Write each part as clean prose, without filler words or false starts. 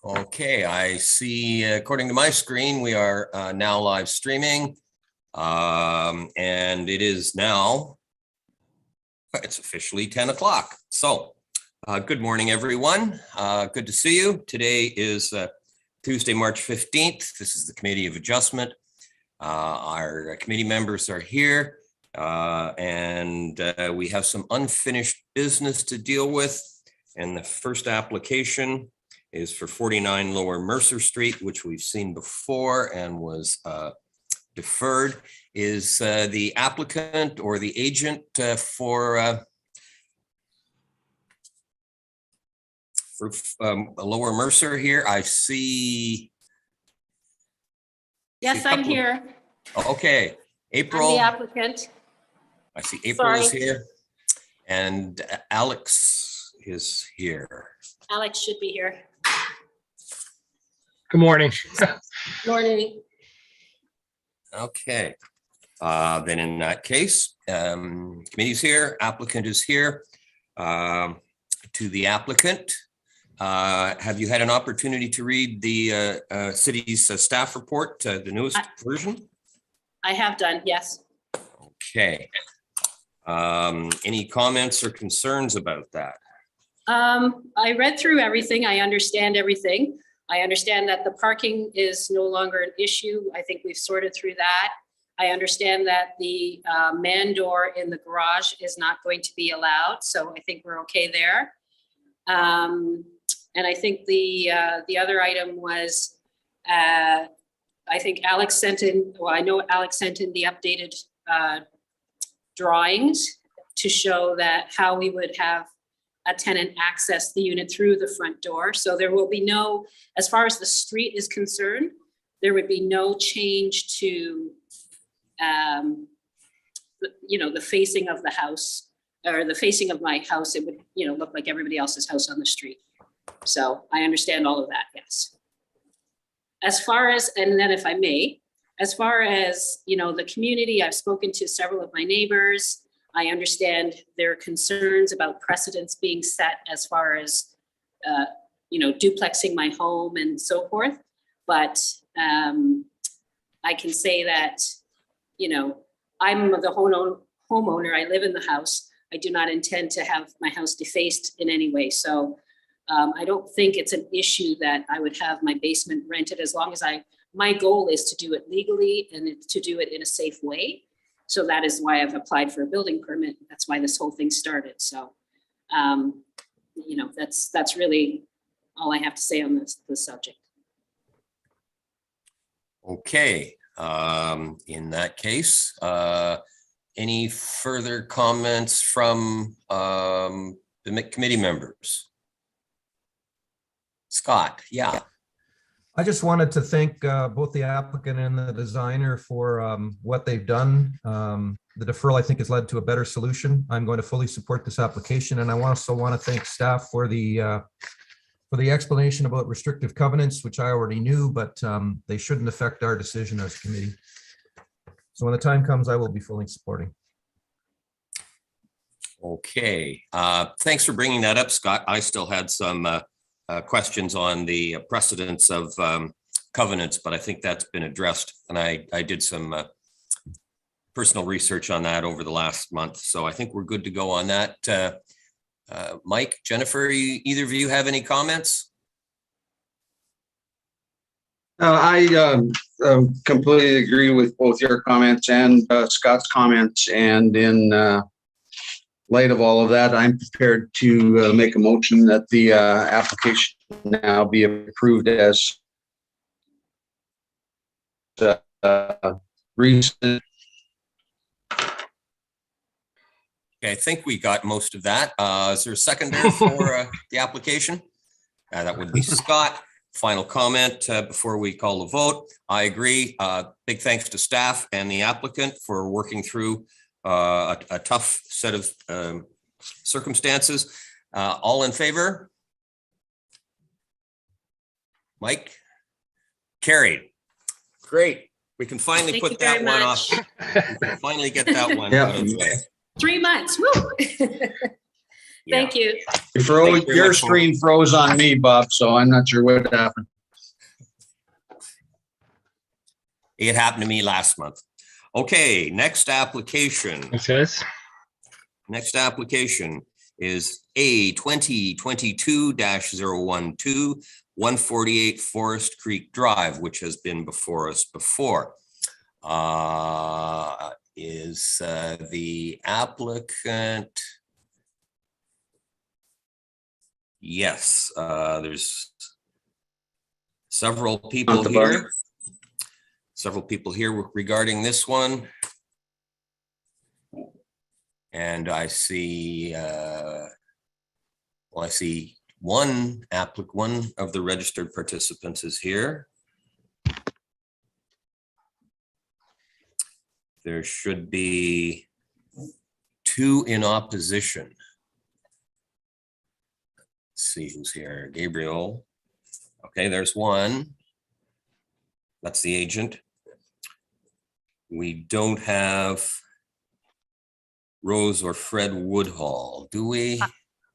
Okay, I see, according to my screen, we are now live streaming. And it is now, it's officially 10 o'clock. So good morning, everyone. Good to see you. Today is Tuesday, March 15th. This is the Committee of Adjustment. Our committee members are here and we have some unfinished business to deal with. And the first application is for 49 Lower Mercer Street, which we've seen before and was deferred. Is the applicant or the agent for Lower Mercer here? I see. Yes, I'm here. Okay, April. I'm the applicant. I see April is Sorry. here and Alex is here. Alex should be here. Good morning. Morning. Okay, then in that case, committee's here, applicant is here. To the applicant, have you had an opportunity to read the city's staff report, the newest version? I have done, yes. Okay. Any comments or concerns about that? I read through everything. I understand everything. I understand that the parking is no longer an issue. I think we've sorted through that. I understand that the man door in the garage is not going to be allowed. So I think we're okay there. And I think the other item was, I think Alex sent in, well, I know Alex sent in the updated drawings to show that how we would have a tenant access the unit through the front door. So there will be no, as far as the street is concerned, there would be no change to, the facing of the house or the facing of my house. It would, look like everybody else's house on the street. So I understand all of that, yes. As far as, and then if I may, as far as, the community, I've spoken to several of my neighbors. I understand their concerns about precedents being set as far as, duplexing my home and so forth. But I can say that, I'm the homeowner. I live in the house. I do not intend to have my house defaced in any way. So I don't think it's an issue that I would have my basement rented as long as my goal is to do it legally and to do it in a safe way. So that is why I've applied for a building permit. That's why this whole thing started. So, that's really all I have to say on this subject. Okay, in that case, any further comments from the committee members? Scott, yeah. I just wanted to thank both the applicant and the designer for what they've done. The deferral, I think, has led to a better solution. I'm going to fully support this application, and I also want to thank staff for the explanation about restrictive covenants, which I already knew, but they shouldn't affect our decision as a committee. So when the time comes, I will be fully supporting. Okay, thanks for bringing that up, Scott. I still had some questions on the precedence of covenants, but I think that's been addressed. And I did some personal research on that over the last month. So I think we're good to go on that. Mike, Jennifer, either of you have any comments? I completely agree with both your comments and Scott's comments. And in light of all of that, I'm prepared to make a motion that the application now be approved as recent. Okay, I think we got most of that. Is there a seconder for the application? That would be Scott. Final comment before we call the vote. I agree. Big thanks to staff and the applicant for working through a tough set of circumstances. All in favor? Mike? Carried. Great. We can finally Thank put you very that one much. off. We can finally get that one Yeah. out of the way. 3 months, woo. Thank you. You froze, Thank you very your much, screen froze on me, Bob, so I'm not sure what happened. It happened to me last month. Okay, next application. Thanks, guys. Next application is A 2022-012, 148 Forest Creek Drive, which has been before us before. Is the applicant? Yes, there's several people the here. bar. Several people here regarding this one. And I see, I see one of the registered participants is here. There should be two in opposition. Let's see who's here. Gabriel. Okay, there's one. That's the agent. We don't have Rose or Fred Woodhall, do we?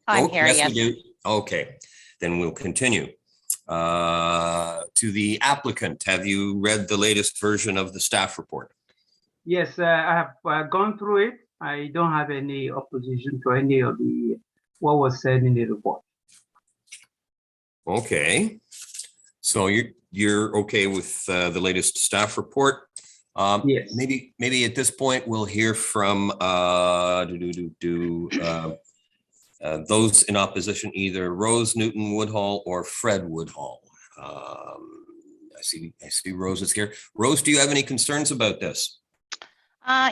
I'm Oh, here, yes, yes. we do. Okay, then we'll continue. To the applicant, have you read the latest version of the staff report? Yes, I have gone through it. I don't have any opposition to any of what was said in the report. Okay, so you're okay with the latest staff report? Yes. Maybe at this point, we'll hear from those in opposition, either Rose Newton Woodhall or Fred Woodhall. I see Rose is here. Rose, do you have any concerns about this?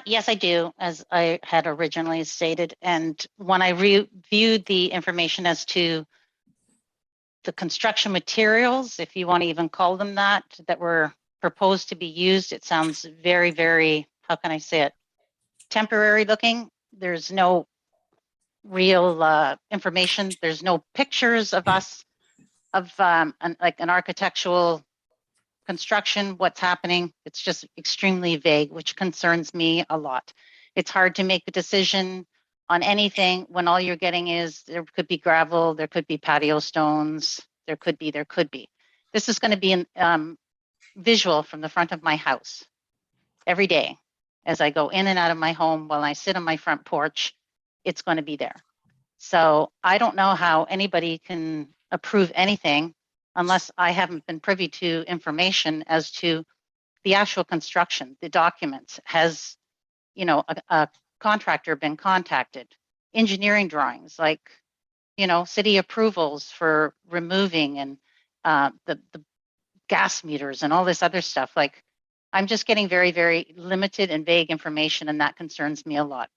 Yes, I do, as I had originally stated. And when I reviewed the information as to the construction materials, if you want to even call them that were proposed to be used, it sounds very, very, how can I say it, temporary looking. There's no real information. There's no pictures of us, of like an architectural construction, what's happening. It's just extremely vague, which concerns me a lot. It's hard to make a decision on anything when all you're getting is there could be gravel, there could be patio stones, there could be. This is going to be an visual from the front of my house every day as I go in and out of my home. While I sit on my front porch, it's going to be there. So I don't know how anybody can approve anything unless I haven't been privy to information as to the actual construction, the documents. Has, a contractor been contacted? Engineering drawings, like, city approvals for removing and the gas meters and all this other stuff. Like, I'm just getting very, very limited and vague information, and that concerns me a lot.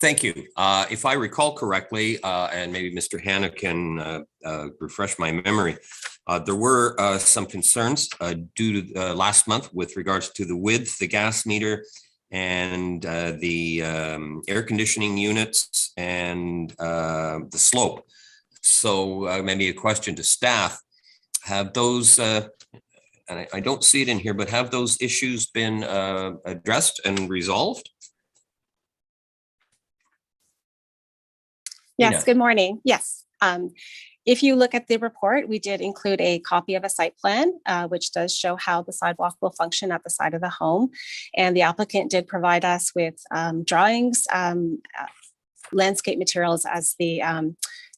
Thank you. If I recall correctly, and maybe Mr. Hanna can refresh my memory, there were some concerns due to last month with regards to the width, the gas meter, and the air conditioning units and the slope. So maybe a question to staff: have those, and I don't see it in here, but have those issues been addressed and resolved? Yes, Ina. good morning. Yes. If you look at the report, we did include a copy of a site plan, which does show how the sidewalk will function at the side of the home. And the applicant did provide us with drawings, landscape materials, as the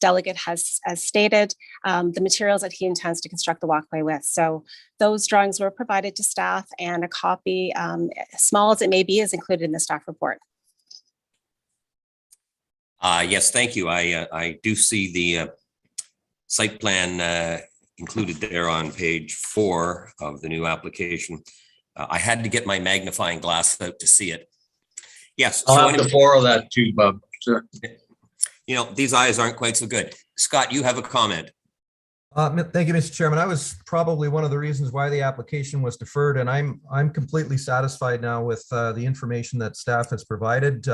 delegate has stated, the materials that he intends to construct the walkway with. So those drawings were provided to staff, and a copy, small as it may be, is included in the staff report. Yes, thank you. I do see the site plan included there on page 4 of the new application. I had to get my magnifying glass out to see it. Yes. I'll so have to anyway, borrow that too, Bob. Sure. these eyes aren't quite so good. Scott, you have a comment. Thank you, Mr. Chairman. I was probably one of the reasons why the application was deferred, and I'm completely satisfied now with the information that staff has provided.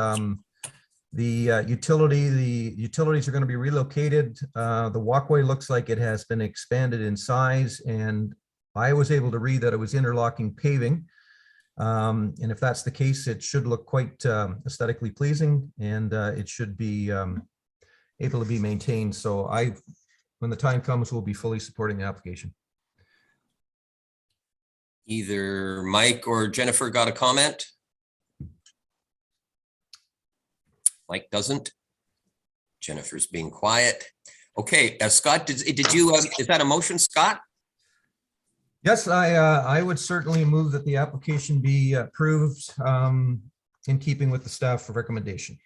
The utilities are going to be relocated. The walkway looks like it has been expanded in size, and I was able to read that it was interlocking paving. And if that's the case, it should look quite aesthetically pleasing, and it should be able to be maintained. So when the time comes, we'll be fully supporting the application. Either Mike or Jennifer got a comment? Mike doesn't. Jennifer's being quiet. Okay, Scott, did you, is that a motion, Scott? Yes, I would certainly move that the application be approved in keeping with the staff recommendation.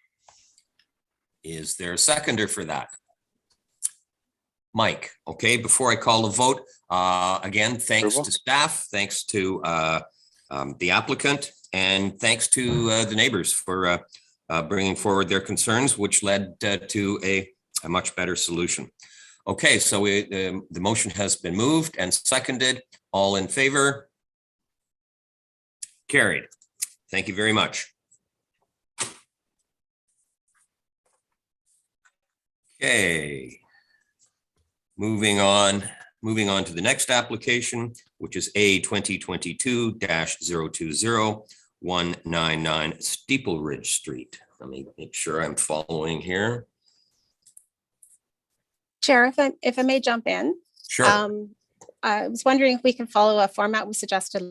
Is there a seconder for that? Mike, okay, before I call the vote, again, thanks to staff, thanks to the applicant, and thanks to the neighbors for bringing forward their concerns, which led to a much better solution. Okay, so the motion has been moved and seconded. All in favor? Carried. Thank you very much. Okay. Moving on to the next application, which is A 2022-020-199 Steeple Ridge Street. Let me make sure I'm following here. Chair, if I may jump in. Sure. I was wondering if we can follow a format we suggested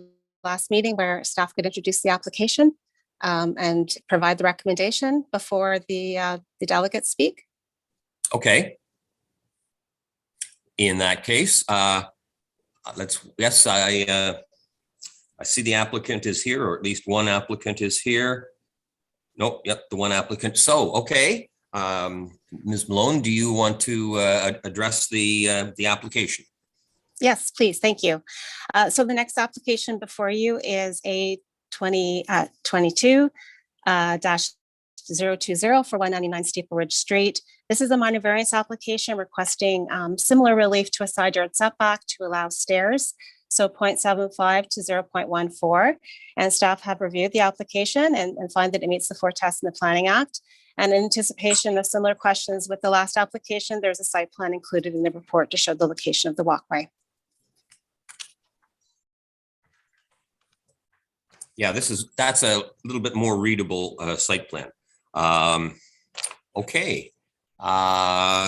last meeting where staff could introduce the application and provide the recommendation before the delegates speak. Okay. In that case, I see the applicant is here, or at least one applicant is here. Nope, yep, the one applicant. So, okay. Ms. Malone, do you want to address the application? Yes, please. Thank you. So the next application before you is a 2022-020 for 199 Steeple Ridge Street. This is a minor variance application requesting similar relief to a side yard setback to allow stairs, so 0.75 to 0.14. And staff have reviewed the application and find that it meets the 4 tests in the Planning Act. And in anticipation of similar questions with the last application, there's a site plan included in the report to show the location of the walkway. Yeah, that's a little bit more readable site plan. Okay,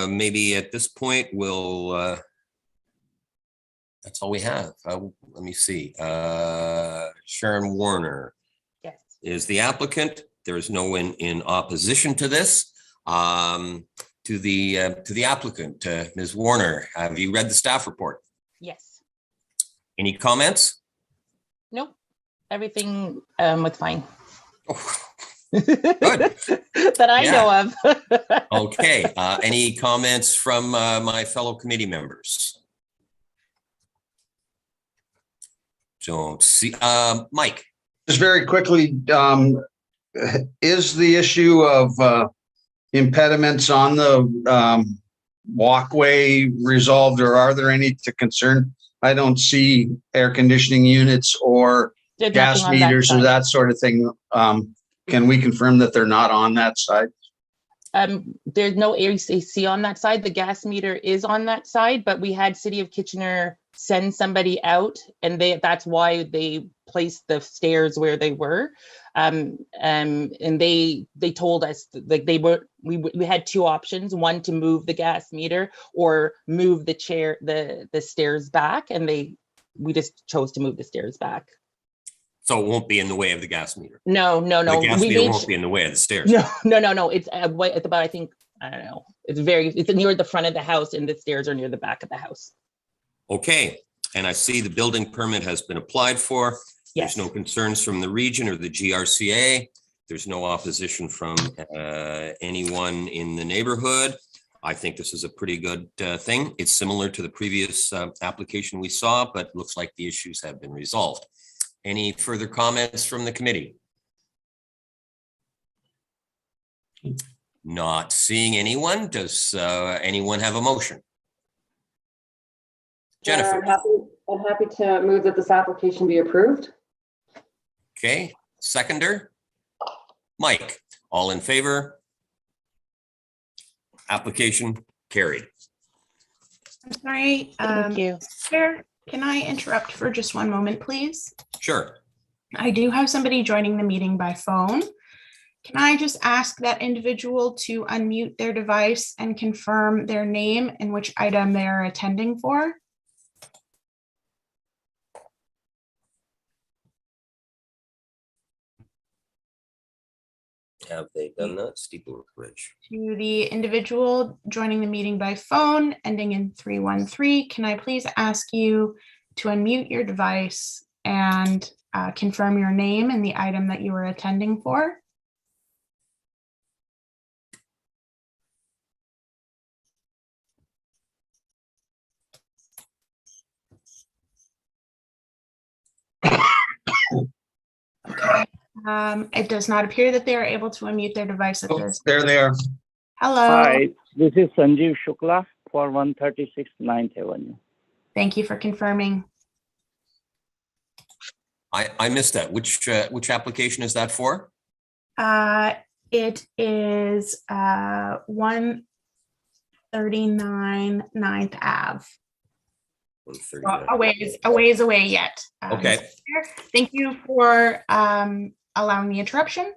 maybe at this point we'll. That's all we have. Let me see. Sharon Warner is the applicant. There is no one in opposition to this. To the applicant, Ms. Warner, have you read the staff report? Yes. Any comments? Nope. Everything was fine. Good. That I know of. Okay. Any comments from my fellow committee members? Don't see. Mike. Just very quickly, is the issue of impediments on the walkway resolved, or are there any to concern? I don't see air conditioning units or There's gas nothing on that meters or side. that sort of thing. Can we confirm that they're not on that side? There's no AC on that side. The gas meter is on that side, but we had City of Kitchener send somebody out, and that's why they placed the stairs where they were. And they told us like we had 2 options: one to move the gas meter or move the stairs back, and we just chose to move the stairs back. So it won't be in the way of the gas meter. No. The gas meter won't be in the way of the stairs. No. It's about, I think, I don't know. It's near the front of the house, and the stairs are near the back of the house. Okay, and I see the building permit has been applied for. Yes. There's no concerns from the region or the GRCA. There's no opposition from anyone in the neighborhood. I think this is a pretty good thing. It's similar to the previous application we saw, but looks like the issues have been resolved. Any further comments from the committee? Not seeing anyone. Does anyone have a motion? Jennifer. I'm happy to move that this application be approved. Okay, seconder. Mike, all in favor? Application carried. I'm sorry, Thank you. Chair, can I interrupt for just one moment, please? Sure. I do have somebody joining the meeting by phone. Can I just ask that individual to unmute their device and confirm their name and which item they're attending for? Have they done that? Steeple Ridge. To the individual joining the meeting by phone ending in 313, can I please ask you to unmute your device and confirm your name and the item that you are attending for? Okay. It does not appear that they are able to unmute their device at Oh, this. there they are. Hello. Hi, this is Sanjeev Shukla for 136 9th Avenue. Thank you for confirming. I missed that. Which application is that for? It is 139 9th Ave. 139. A ways away yet. Okay. Mr. Chair, thank you for allowing the interruption.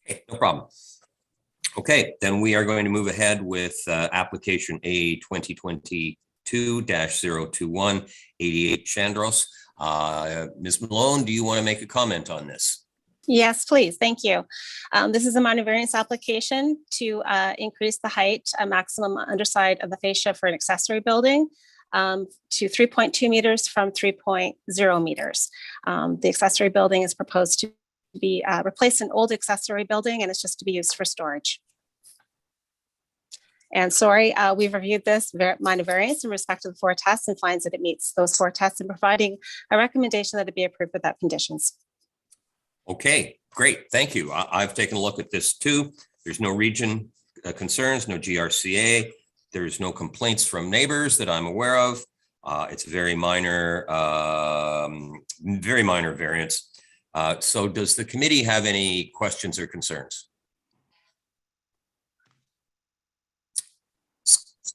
Okay, no problem. Okay, then we are going to move ahead with application A 2022-021 88 Chandros. Ms. Malone, do you want to make a comment on this? Yes, please. Thank you. This is a minor variance application to increase the height, a maximum underside of the fascia for an accessory building to 3.2 meters from 3.0 meters. The accessory building is proposed to be replace an old accessory building, and it's just to be used for storage. And sorry, we've reviewed this minor variance in respect to the 4 tests and finds that it meets those 4 tests and providing a recommendation that it be approved without conditions. Okay, great. Thank you. I've taken a look at this too. There's no region concerns, no GRCA. There's no complaints from neighbors that I'm aware of. It's a very minor variance. So does the committee have any questions or concerns?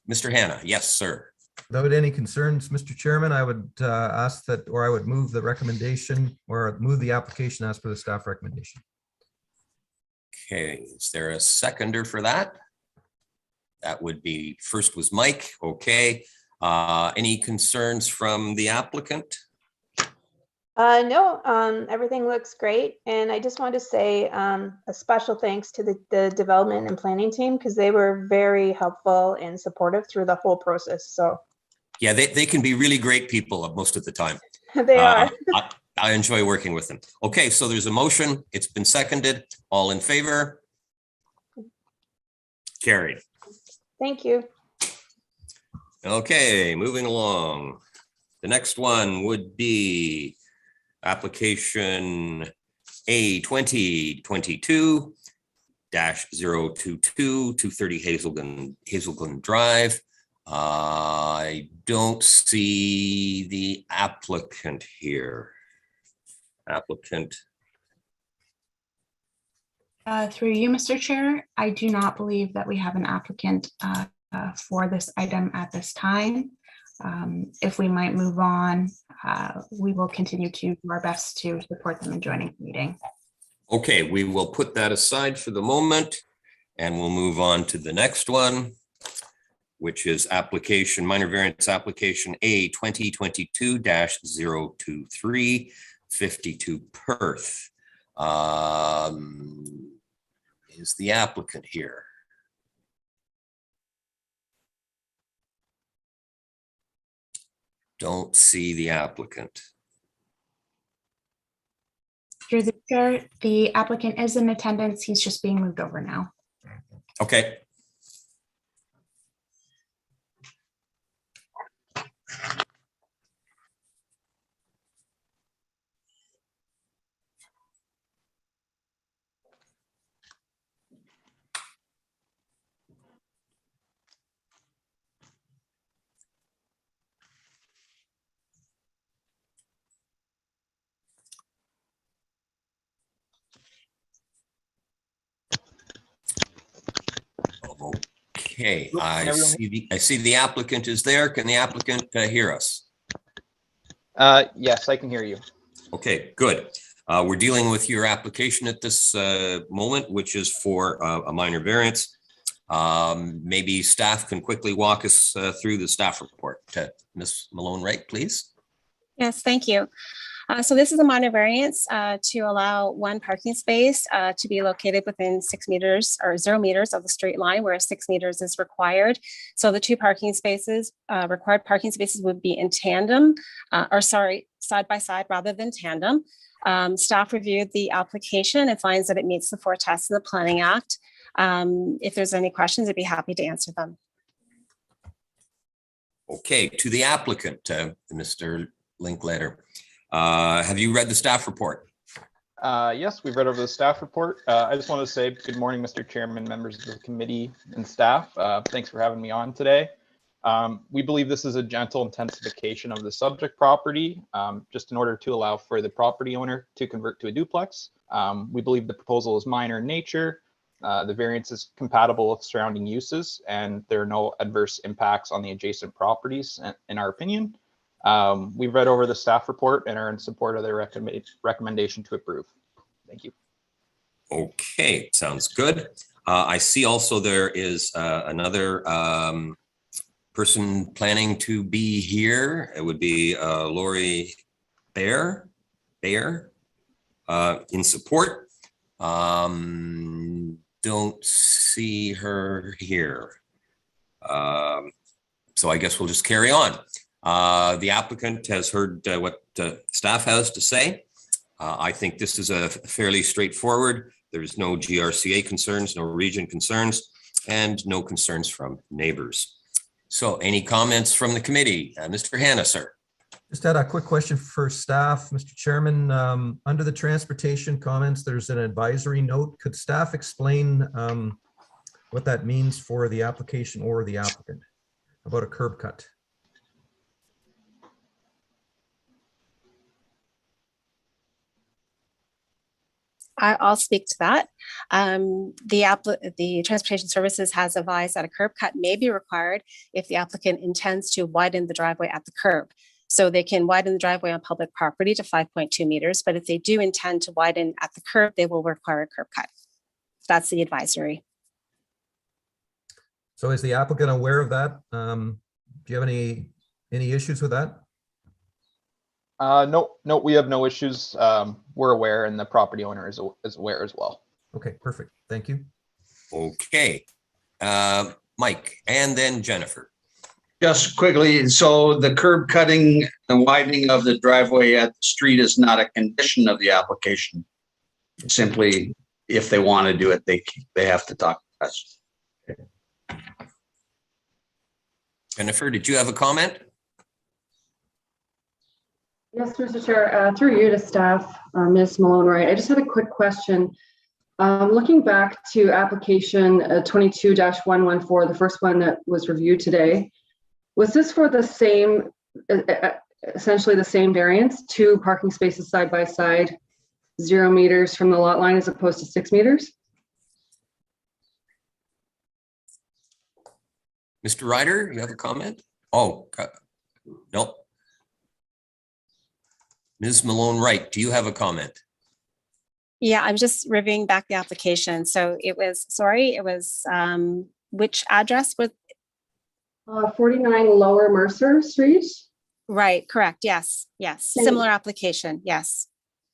Mr. Hanna, yes, sir. Without any concerns, Mr. Chairman, I would ask that, or I would move the recommendation or move the application as per the staff recommendation. Okay, is there a seconder for that? That would be, first was Mike, okay. Any concerns from the applicant? No, everything looks great. And I just want to say a special thanks to the development and planning team because they were very helpful and supportive through the whole process. So Yeah, they can be really great people most of the time. they are. I enjoy working with them. Okay, so there's a motion. It's been seconded. All in favor? Carried. Thank you. Okay, moving along. The next one would be application A 2022-022, 230 Hazelglen Drive. I don't see the applicant here. Applicant. Through you, Mr. Chair, I do not believe that we have an applicant for this item at this time. If we might move on, we will continue to do our best to support them in joining the meeting. Okay, we will put that aside for the moment and we'll move on to the next one, which is minor variance application A 2022-023, 52 Perth. Is the applicant here? Don't see the applicant. Through the chair, the applicant is in attendance. He's just being moved over now. Okay. Okay, I see the applicant is there. Can the applicant hear us? Yes, I can hear you. Okay, good. We're dealing with your application at this moment, which is for a minor variance. Maybe staff can quickly walk us through the staff report. Ms. Malone-Wright, please. Yes, thank you. So this is a minor variance to allow one parking space to be located within 6 meters or 0 meters of the street line, where 6 meters is required. So the two parking spaces, required parking spaces, would be in tandem, side by side rather than tandem. Staff reviewed the application and finds that it meets the 4 tests of the Planning Act. If there's any questions, I'd be happy to answer them. Okay, to the applicant, Mr. Linkletter. Have you read the staff report? Yes, we've read over the staff report. I just want to say good morning, Mr. Chairman, members of the committee and staff. Thanks for having me on today. We believe this is a gentle intensification of the subject property, just in order to allow for the property owner to convert to a duplex. We believe the proposal is minor in nature. The variance is compatible with surrounding uses, and there are no adverse impacts on the adjacent properties, in our opinion. We've read over the staff report and are in support of the recommendation to approve. Thank you. Okay, sounds good. I see also there is another person planning to be here. It would be Lori Baer in support. Don't see her here. So I guess we'll just carry on. The applicant has heard what staff has to say. I think this is a fairly straightforward. There's no GRCA concerns, no region concerns, and no concerns from neighbors. So any comments from the committee? Mr. Hanna, sir. Just had a quick question for staff, Mr. Chairman. Under the transportation comments, there's an advisory note. Could staff explain what that means for the application or the applicant about a curb cut? I'll speak to that. The Transportation Services has advised that a curb cut may be required if the applicant intends to widen the driveway at the curb. So they can widen the driveway on public property to 5.2 meters, but if they do intend to widen at the curb, they will require a curb cut. That's the advisory. So is the applicant aware of that? Do you have any issues with that? No, we have no issues. We're aware, and the property owner is aware as well. Okay, perfect. Thank you. Okay, Mike, and then Jennifer. Just quickly, so the curb cutting and widening of the driveway at the street is not a condition of the application. Simply, if they want to do it, they have to talk to us. Jennifer, did you have a comment? Yes, Mr. Chair, through you to staff, Ms. Malone-Wright. I just had a quick question. Looking back to application 22-114, the first one that was reviewed today, was this for the same, essentially the same variance, 2 parking spaces side by side, 0 meters from the lot line as opposed to 6 meters? Mr. Ryder, you have a comment? Oh, no. Ms. Malone-Wright, do you have a comment? Yeah, I'm just reviewing back the application. So it was, which address was? 49 Lower Mercer Street. Right, correct. Yes. Similar application. Yes.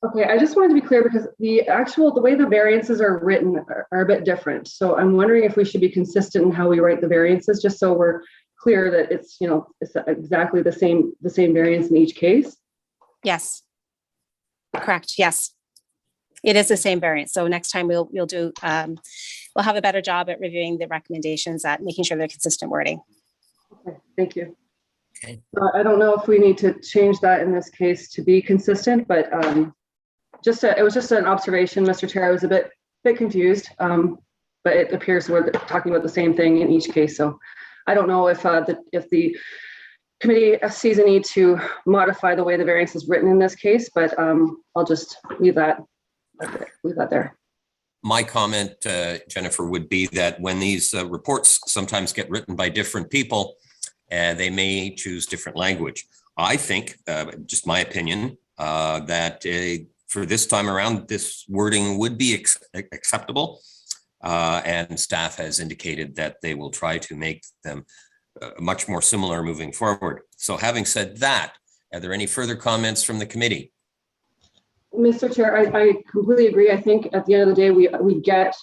Okay, I just wanted to be clear because the way the variances are written are a bit different. So I'm wondering if we should be consistent in how we write the variances, just so we're clear that it's, it's exactly the same variance in each case. Yes. Correct. Yes. It is the same variance. So next time we'll have a better job at reviewing the recommendations, at making sure they're consistent wording. Okay, thank you. Okay. I don't know if we need to change that in this case to be consistent, but it was just an observation, Mr. Chair. I was a bit confused, but it appears we're talking about the same thing in each case. So I don't know if the committee sees a need to modify the way the variance is written in this case, but I'll just leave that there. My comment, Jennifer, would be that when these reports sometimes get written by different people, they may choose different language. I think, just my opinion, that for this time around, this wording would be acceptable. And staff has indicated that they will try to make them much more similar moving forward. So having said that, are there any further comments from the committee? Mr. Chair, I completely agree. I think at the end of the day, we get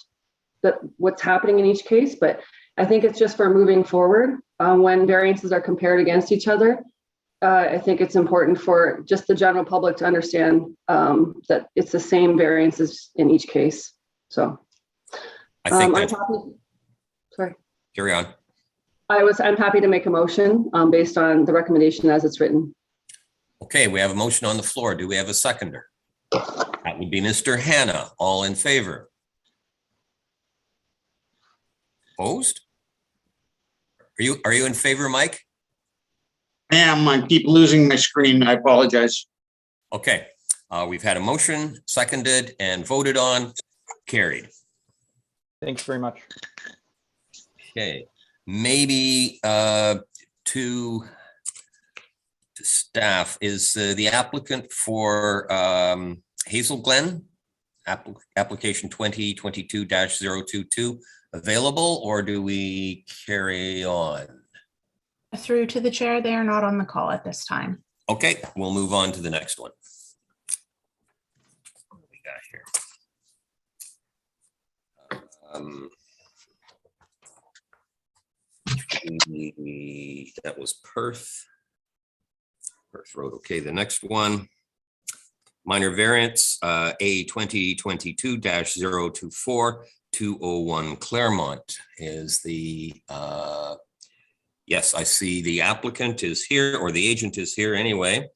that what's happening in each case, but I think it's just for moving forward when variances are compared against each other. I think it's important for just the general public to understand that it's the same variances in each case. So I think I'm happy, sorry. Carry on. I'm happy to make a motion based on the recommendation as it's written. Okay, we have a motion on the floor. Do we have a seconder? That would be Mr. Hannah. All in favor? Opposed? Are you in favor, Mike? I keep losing my screen. I apologize. Okay, we've had a motion seconded and voted on, carried. Thanks very much. Okay, maybe to staff, is the applicant for Hazel Glen, application 2022-022 available, or do we carry on? Through to the chair, they are not on the call at this time. Okay, we'll move on to the next one. What do we got here? That was Perth Road. Okay, the next one, minor variance, A 2022-024 201 Claremont is the, yes, I see the applicant is here, or the agent is here anyway.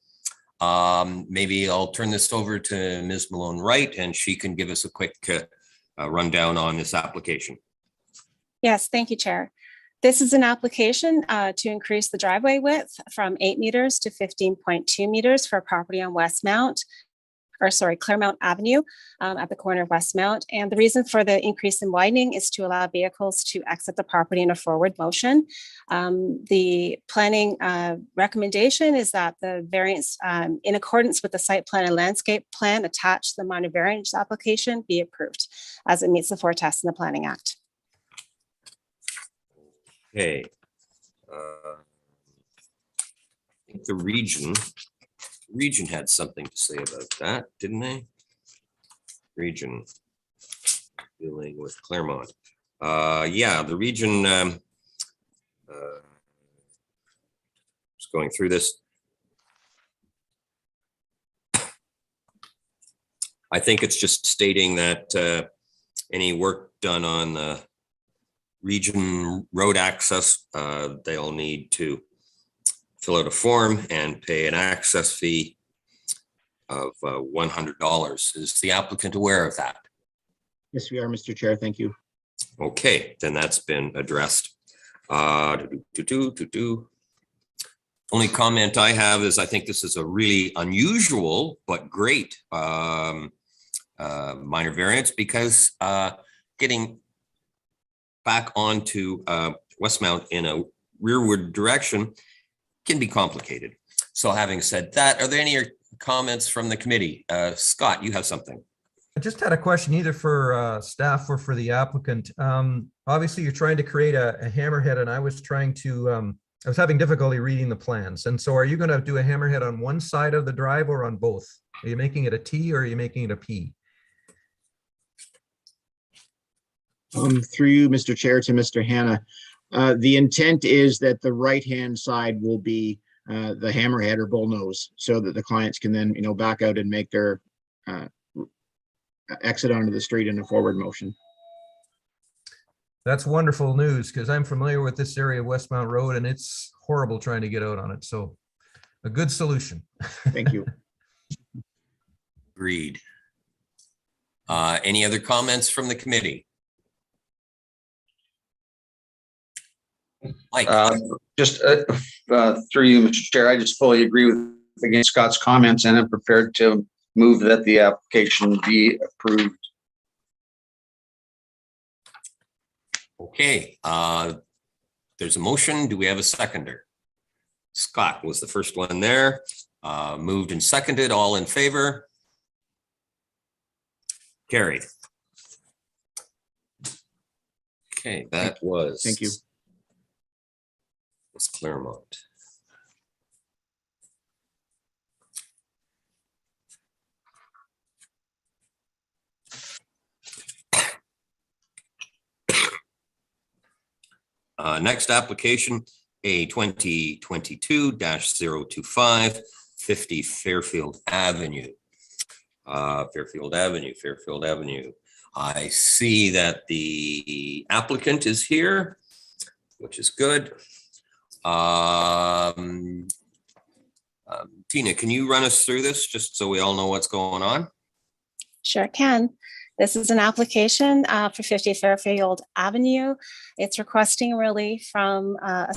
Maybe I'll turn this over to Ms. Malone Wright, and she can give us a quick rundown on this application. Yes, thank you, Chair. This is an application to increase the driveway width from 8 meters to 15.2 meters for a property on Claremont Avenue at the corner of Westmount. And the reason for the increase in widening is to allow vehicles to exit the property in a forward motion. The planning recommendation is that the variance in accordance with the site plan and landscape plan attached to the minor variance application be approved as it meets the 4 tests in the Planning Act. Okay. I think the region had something to say about that, didn't they? Region dealing with Claremont. Yeah, the region just going through this. I think it's just stating that any work done on the region road access, they'll need to fill out a form and pay an access fee of $100. Is the applicant aware of that? Yes, we are, Mr. Chair. Thank you. Okay, then that's been addressed. Only comment I have is I think this is a really unusual but great minor variance, because getting back onto Westmount in a rearward direction can be complicated. So having said that, are there any comments from the committee? Scott, you have something. I just had a question either for staff or for the applicant. Obviously, you're trying to create a hammerhead, and I was trying to, I was having difficulty reading the plans. And so are you going to do a hammerhead on one side of the drive or on both? Are you making it a T or are you making it a P? Through you, Mr. Chair, to Mr. Hannah. The intent is that the right-hand side will be the hammerhead or bullnose, so that the clients can then, back out and make their exit onto the street in a forward motion. That's wonderful news, because I'm familiar with this area of Westmount Road and it's horrible trying to get out on it. So a good solution. Thank you. Agreed. Any other comments from the committee? Mike. Just through you, Mr. Chair, I just fully agree with again Scott's comments, and I'm prepared to move that the application be approved. Okay, there's a motion. Do we have a seconder? Scott was the first one there. Moved and seconded. All in favor? Carried. Okay, that was. Thank you. It's Claremont. Next application, A 2022-025, 50 Fairfield Avenue. Fairfield Avenue. I see that the applicant is here, which is good. Tina, can you run us through this just so we all know what's going on? Sure can. This is an application for 50 Fairfield Avenue. It's requesting relief from a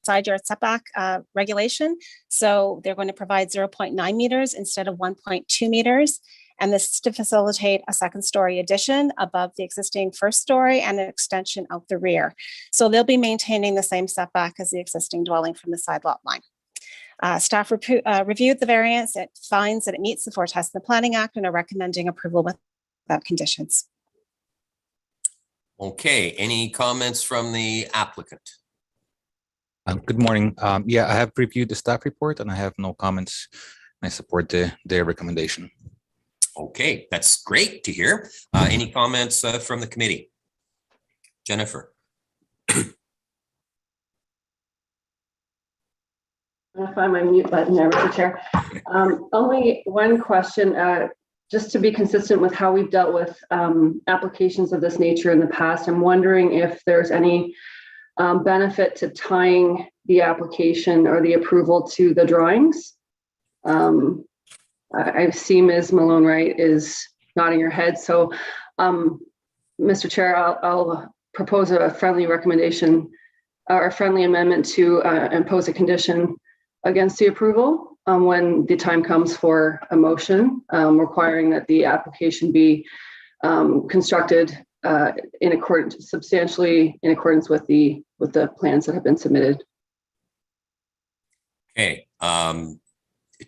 side yard setback regulation. So they're going to provide 0.9 meters instead of 1.2 meters. And this is to facilitate a second story addition above the existing first story and an extension out the rear. So they'll be maintaining the same setback as the existing dwelling from the side lot line. Staff reviewed the variance. It finds that it meets the four tests in the Planning Act and are recommending approval without conditions. Okay, any comments from the applicant? Good morning. Yeah, I have reviewed the staff report and I have no comments. I support their recommendation. Okay, that's great to hear. Any comments from the committee? Jennifer? I'll find my mute button there, Mr. Chair. Only one question, just to be consistent with how we've dealt with applications of this nature in the past. I'm wondering if there's any benefit to tying the application or the approval to the drawings. I see Ms. Malone Wright is nodding her head. So, Mr. Chair, I'll propose a friendly recommendation or a friendly amendment to impose a condition against the approval when the time comes for a motion requiring that the application be constructed in accordance, substantially in accordance with the plans that have been submitted. Okay,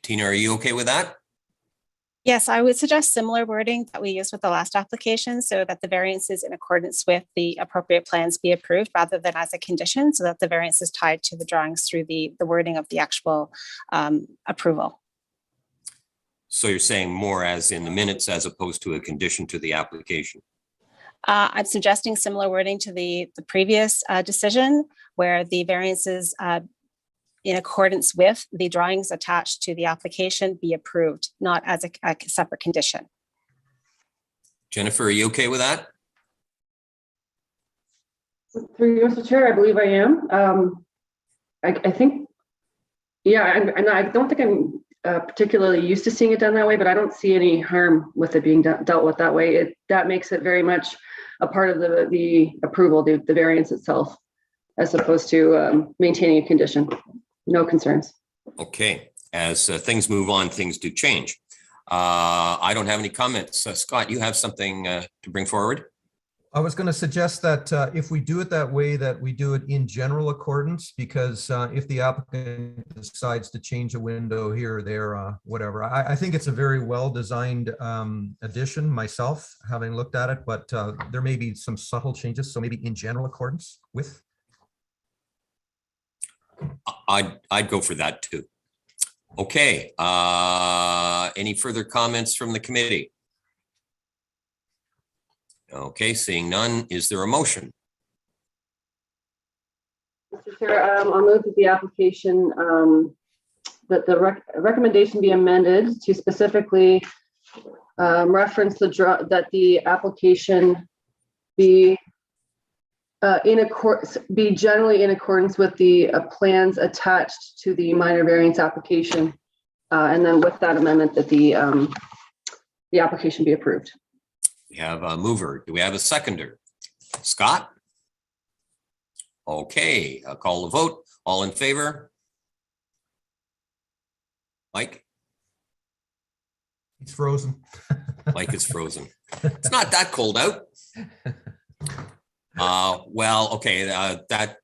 Tina, are you okay with that? Yes, I would suggest similar wording that we used with the last application so that the variances in accordance with the appropriate plans be approved rather than as a condition, so that the variance is tied to the drawings through the wording of the actual approval. So you're saying more as in the minutes as opposed to a condition to the application? I'm suggesting similar wording to the previous decision where the variances in accordance with the drawings attached to the application be approved, not as a separate condition. Jennifer, are you okay with that? Through you, Mr. Chair, I believe I am. I think, yeah, I don't think I'm particularly used to seeing it done that way, but I don't see any harm with it being dealt with that way. That makes it very much a part of the approval, the variance itself, as opposed to maintaining a condition. No concerns. Okay, as things move on, things do change. I don't have any comments. Scott, you have something to bring forward? I was going to suggest that if we do it that way, that we do it in general accordance, because if the applicant decides to change a window here or there, whatever, I think it's a very well-designed addition myself, having looked at it, but there may be some subtle changes. So maybe in general accordance with. I'd go for that too. Okay, any further comments from the committee? Okay, seeing none, is there a motion? Mr. Chair, I'll move that the application, that the recommendation be amended to specifically reference that the application be be generally in accordance with the plans attached to the minor variance application, and then with that amendment that the application be approved. We have a mover. Do we have a seconder? Scott? Okay, I'll call the vote. All in favor? Mike? He's frozen. Mike is frozen. It's not that cold out. Well, okay, that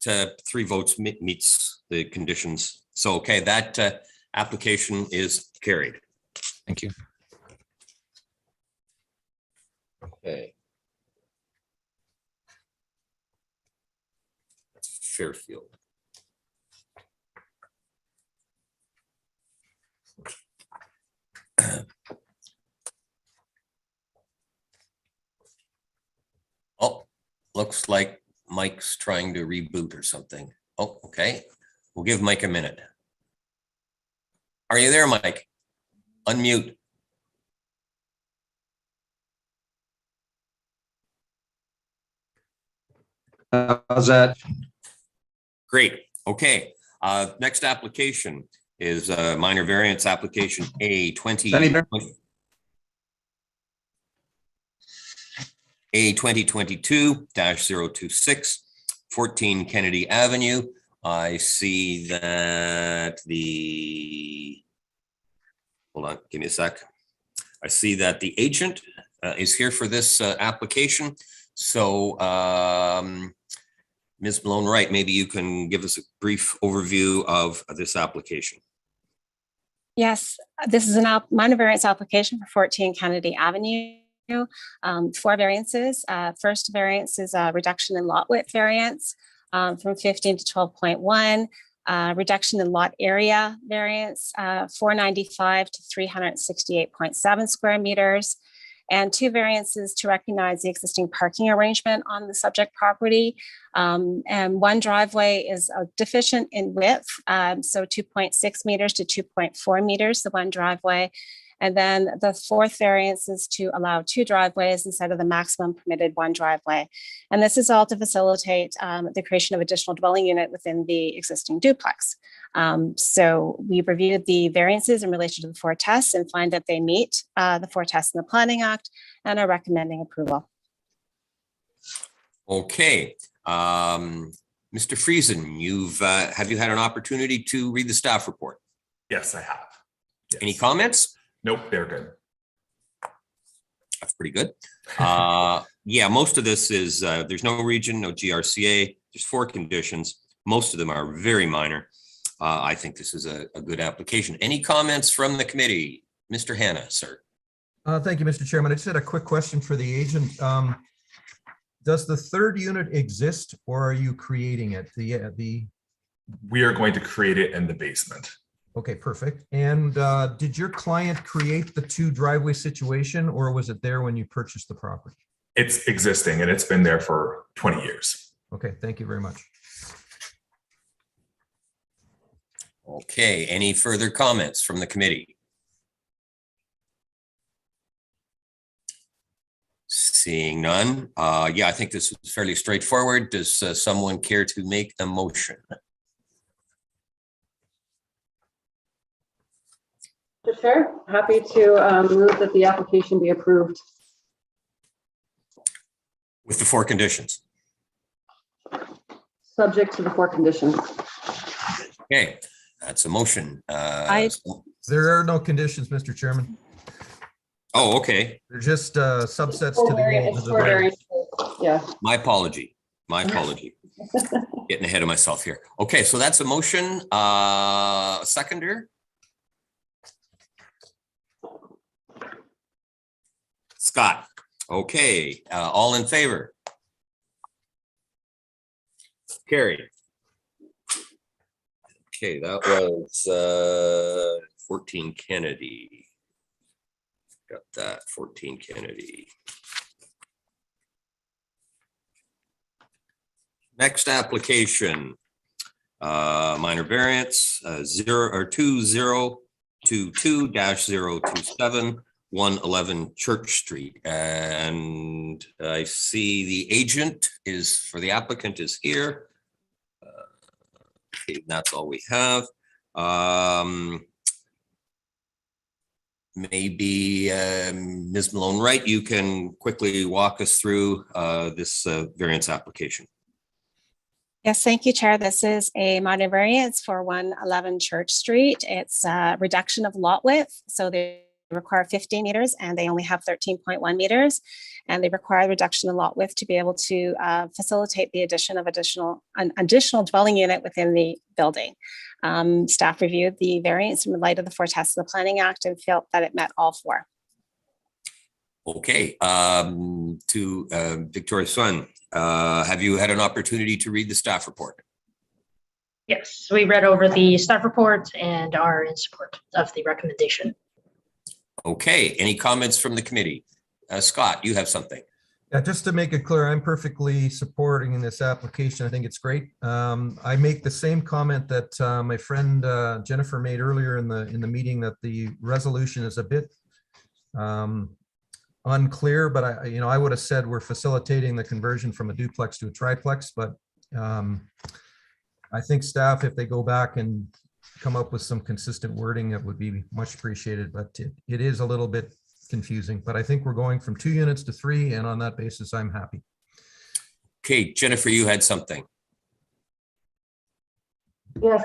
3 votes meets the conditions. So, okay, that application is carried. Thank you. Okay. That's Fairfield. Oh, looks like Mike's trying to reboot or something. Oh, okay. We'll give Mike a minute. Are you there, Mike? Unmute. How's that? Great. Okay. Next application is minor variance application A 2022-026, 14 Kennedy Avenue. I see that hold on, give me a sec. I see that the agent is here for this application. So Ms. Malone-Wright, maybe you can give us a brief overview of this application. Yes, this is a minor variance application for 14 Kennedy Avenue. 4 variances. First variance is a reduction in lot width variance from 15 to 12.1. Reduction in lot area variance, 495 to 368.7 square meters. And 2 variances to recognize the existing parking arrangement on the subject property. And 1 driveway is deficient in width, so 2.6 meters to 2.4 meters, the 1 driveway. And then the 4th variance is to allow 2 driveways instead of the maximum permitted 1 driveway. And this is all to facilitate the creation of additional dwelling unit within the existing duplex. So we reviewed the variances in relation to the 4 tests and find that they meet the 4 tests in the Planning Act and are recommending approval. Okay. Mr. Friesen, have you had an opportunity to read the staff report? Yes, I have. Yes. Any comments? Nope, they're good. That's pretty good. Yeah, most of this is, there's no region, no GRCA, there's 4 conditions. Most of them are very minor. I think this is a good application. Any comments from the committee? Mr. Hanna, sir. Thank you, Mr. Chairman. I just had a quick question for the agent. Does the 3rd unit exist or are you creating it? We are going to create it in the basement. Okay, perfect. And did your client create the 2 driveway situation or was it there when you purchased the property? It's existing and it's been there for 20 years. Okay, thank you very much. Okay, any further comments from the committee? Seeing none. Yeah, I think this is fairly straightforward. Does someone care to make a motion? Mr. Chair, happy to move that the application be approved. With the 4 conditions. Subject to the 4 conditions. Okay, that's a motion. There are no conditions, Mr. Chairman. Oh, okay. They're just subsets to the. Yeah. My apology. My apology. Getting ahead of myself here. Okay, so that's a motion. Seconder. Scott. Okay, all in favor? Carried. Okay, that was 14 Kennedy. Got that, 14 Kennedy. Next application, minor variance, 2022-027, 111 Church Street. And I see the agent is, for the applicant is here. Okay, that's all we have. Maybe Ms. Malone-Wright, you can quickly walk us through this variance application. Yes, thank you, Chair. This is a minor variance for 111 Church Street. It's a reduction of lot width. So they require 15 meters and they only have 13.1 meters. And they require a reduction in lot width to be able to facilitate the addition of an additional dwelling unit within the building. Staff reviewed the variance in light of the 4 tests of the Planning Act and felt that it met all 4. Okay, to Victoria Sun, have you had an opportunity to read the staff report? Yes, we read over the staff report and are in support of the recommendation. Okay, any comments from the committee? Scott, you have something. Yeah, just to make it clear, I'm perfectly supporting this application. I think it's great. I make the same comment that my friend Jennifer made earlier in the meeting, that the resolution is a bit unclear, but I would have said we're facilitating the conversion from a duplex to a triplex, but I think staff, if they go back and come up with some consistent wording, that would be much appreciated, but it is a little bit confusing, but I think we're going from 2 units to 3, and on that basis, I'm happy. Okay, Jennifer, you had something. Yes,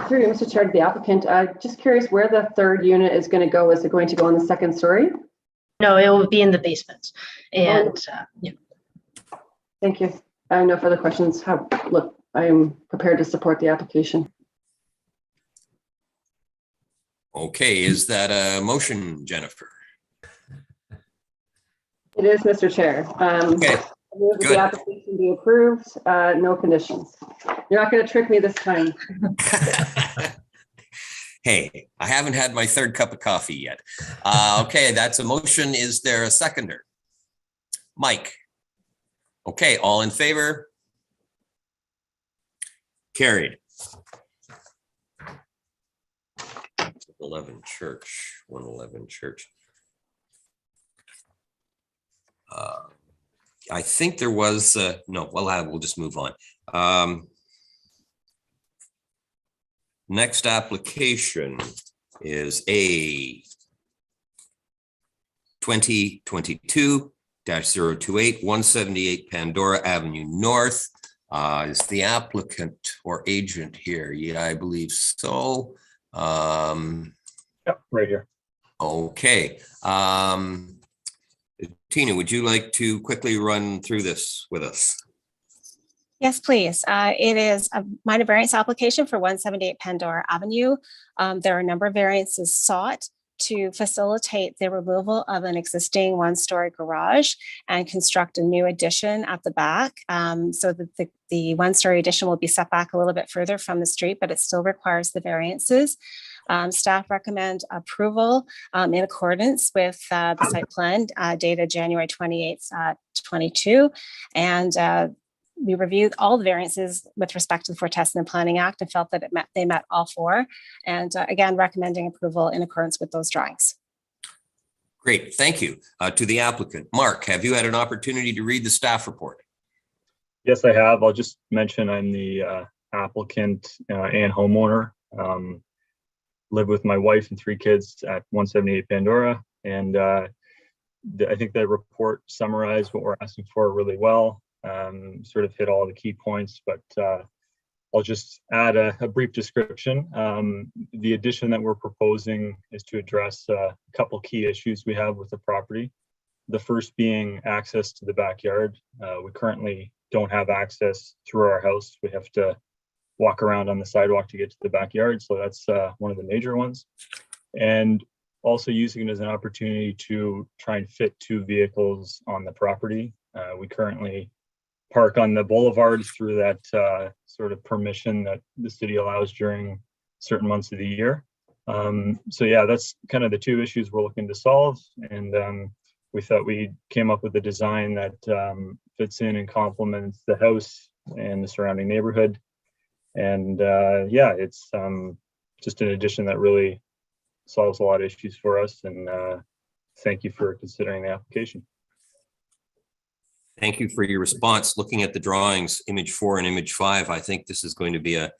through you, Mr. Chair, to the applicant, just curious where the 3rd unit is going to go. Is it going to go on the 2nd story? No, it will be in the basement. And yeah. Thank you. I have no further questions. Look, I am prepared to support the application. Okay, is that a motion, Jennifer? It is, Mr. Chair. Okay, I move that good. the application be approved, no conditions. You're not going to trick me this time. Hey, I haven't had my 3rd cup of coffee yet. Okay, that's a motion. Is there a seconder? Mike? Okay, all in favor? Carried. 111 Church. I think there was, no, well, we'll just move on. Next application is a 2022-028 178 Pandora Avenue North. Is the applicant or agent here? Yeah, I believe so. Yep, right here. Okay. Tina, would you like to quickly run through this with us? Yes, please. It is a minor variance application for 178 Pandora Avenue. There are a number of variances sought to facilitate the removal of an existing 1-story garage and construct a new addition at the back. So that the 1-story addition will be set back a little bit further from the street, but it still requires the variances. Staff recommend approval in accordance with the site plan dated January 28th, 22. And we reviewed all the variances with respect to the Fortescue and Planning Act and felt that they met all 4. And again, recommending approval in accordance with those drawings. Great, thank you. To the applicant. Mark, have you had an opportunity to read the staff report? Yes, I have. I'll just mention I'm the applicant and homeowner. Live with my wife and 3 kids at 178 Pandora. And I think the report summarized what we're asking for really well. Sort of hit all the key points, but I'll just add a brief description. The addition that we're proposing is to address a couple key issues we have with the property. The first being access to the backyard. We currently don't have access through our house. We have to walk around on the sidewalk to get to the backyard. So that's one of the major ones. And also using it as an opportunity to try and fit 2 vehicles on the property. We currently park on the boulevard through that sort of permission that the city allows during certain months of the year. So yeah, that's kind of the 2 issues we're looking to solve. And we thought we came up with a design that fits in and complements the house and the surrounding neighborhood. And yeah, it's just an addition that really solves a lot of issues for us. And thank you for considering the application. Thank you for your response. Looking at the drawings, image 4 and image 5, I think this is going to be a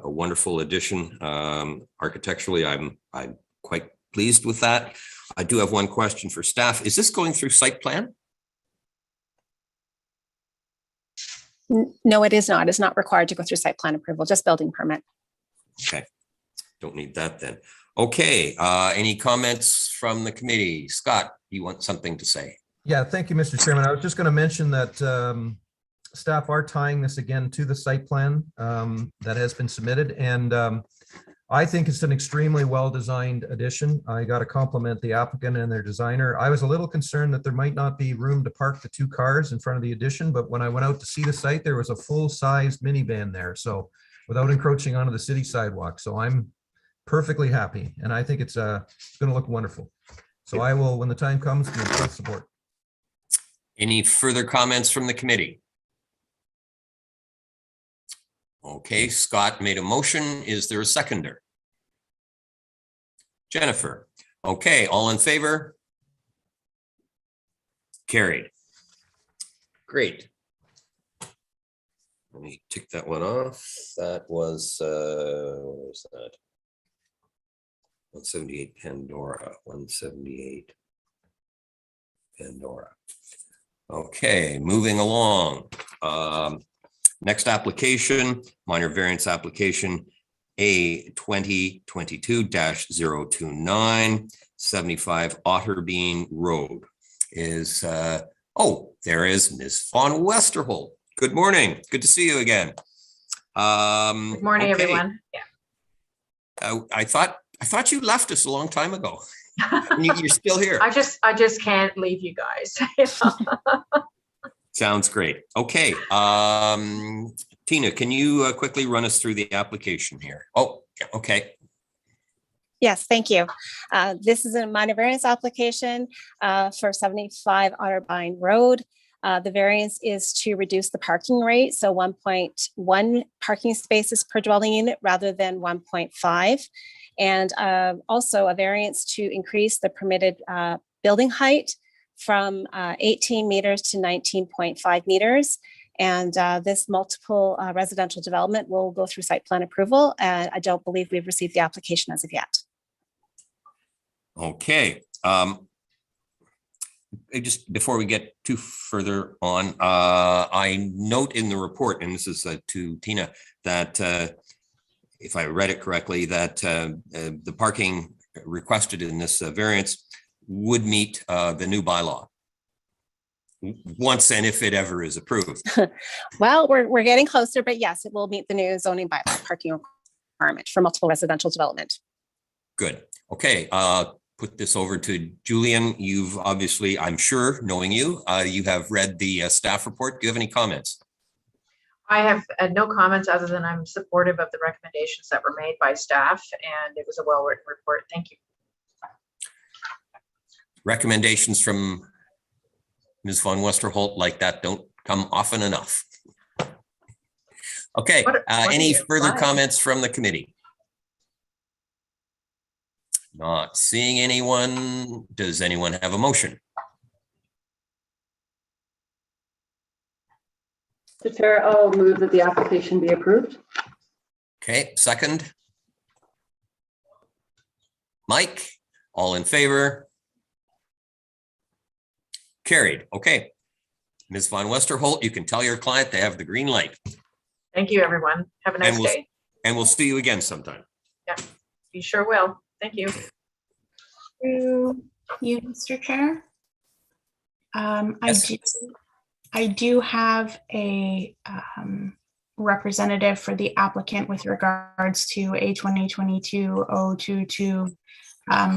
wonderful addition. Architecturally, I'm quite pleased with that. I do have one question for staff. Is this going through site plan? No, it is not. It's not required to go through site plan approval, just building permit. Okay, don't need that then. Okay, any comments from the committee? Scott, you want something to say? Yeah, thank you, Mr. Chairman. I was just going to mention that staff are tying this again to the site plan that has been submitted. And I think it's an extremely well-designed addition. I got to compliment the applicant and their designer. I was a little concerned that there might not be room to park the 2 cars in front of the addition, but when I went out to see the site, there was a full-sized minivan there. So without encroaching onto the city sidewalk. So I'm perfectly happy. And I think it's going to look wonderful. So I will, when the time comes, be in full support. Any further comments from the committee? Okay, Scott made a motion. Is there a seconder? Jennifer. Okay, all in favor? Carried. Great. Let me tick that one off. That was, what was that? 178 Pandora, 178 Pandora. Okay, moving along. Next application, minor variance application A 2022-029, 75 Otterbein Road is, oh, there is Ms. Von Westerholt. Good morning. Good to see you again. Good morning, okay. everyone. Yeah. I thought you left us a long time ago. You're still here. I just can't leave you guys. Sounds great. Okay. Tina, can you quickly run us through the application here? Oh, okay. Yes, thank you. This is a minor variance application for 75 Otterbein Road. The variance is to reduce the parking rate, so 1.1 parking spaces per dwelling unit rather than 1.5. And also a variance to increase the permitted building height from 18 meters to 19.5 meters. And this multiple residential development will go through site plan approval. And I don't believe we've received the application as of yet. Okay. Just before we get too further on, I note in the report, and this is to Tina, that if I read it correctly, that the parking requested in this variance would meet the new bylaw once and if it ever is approved. Well, we're getting closer, but yes, it will meet the new zoning bylaw parking requirement for multiple residential development. Good. Okay. Put this over to Julian. You've obviously, I'm sure, knowing you, you have read the staff report. Do you have any comments? I have no comments other than I'm supportive of the recommendations that were made by staff, and it was a well-written report. Thank you. Recommendations from Ms. Von Westerholt like that don't come often enough. Okay, any further comments from the committee? Not seeing anyone. Does anyone have a motion? Mr. Chair, I'll move that the application be approved. Okay, second. Mike, all in favor? Carried. Okay. Ms. Von Westerholt, you can tell your client they have the green light. Thank you, everyone. Have a nice day. And we'll see you again sometime. Yeah, you sure will. Thank you. Through you, Mr. Chair. Yes. I do have a representative for the applicant with regards to A 2022-022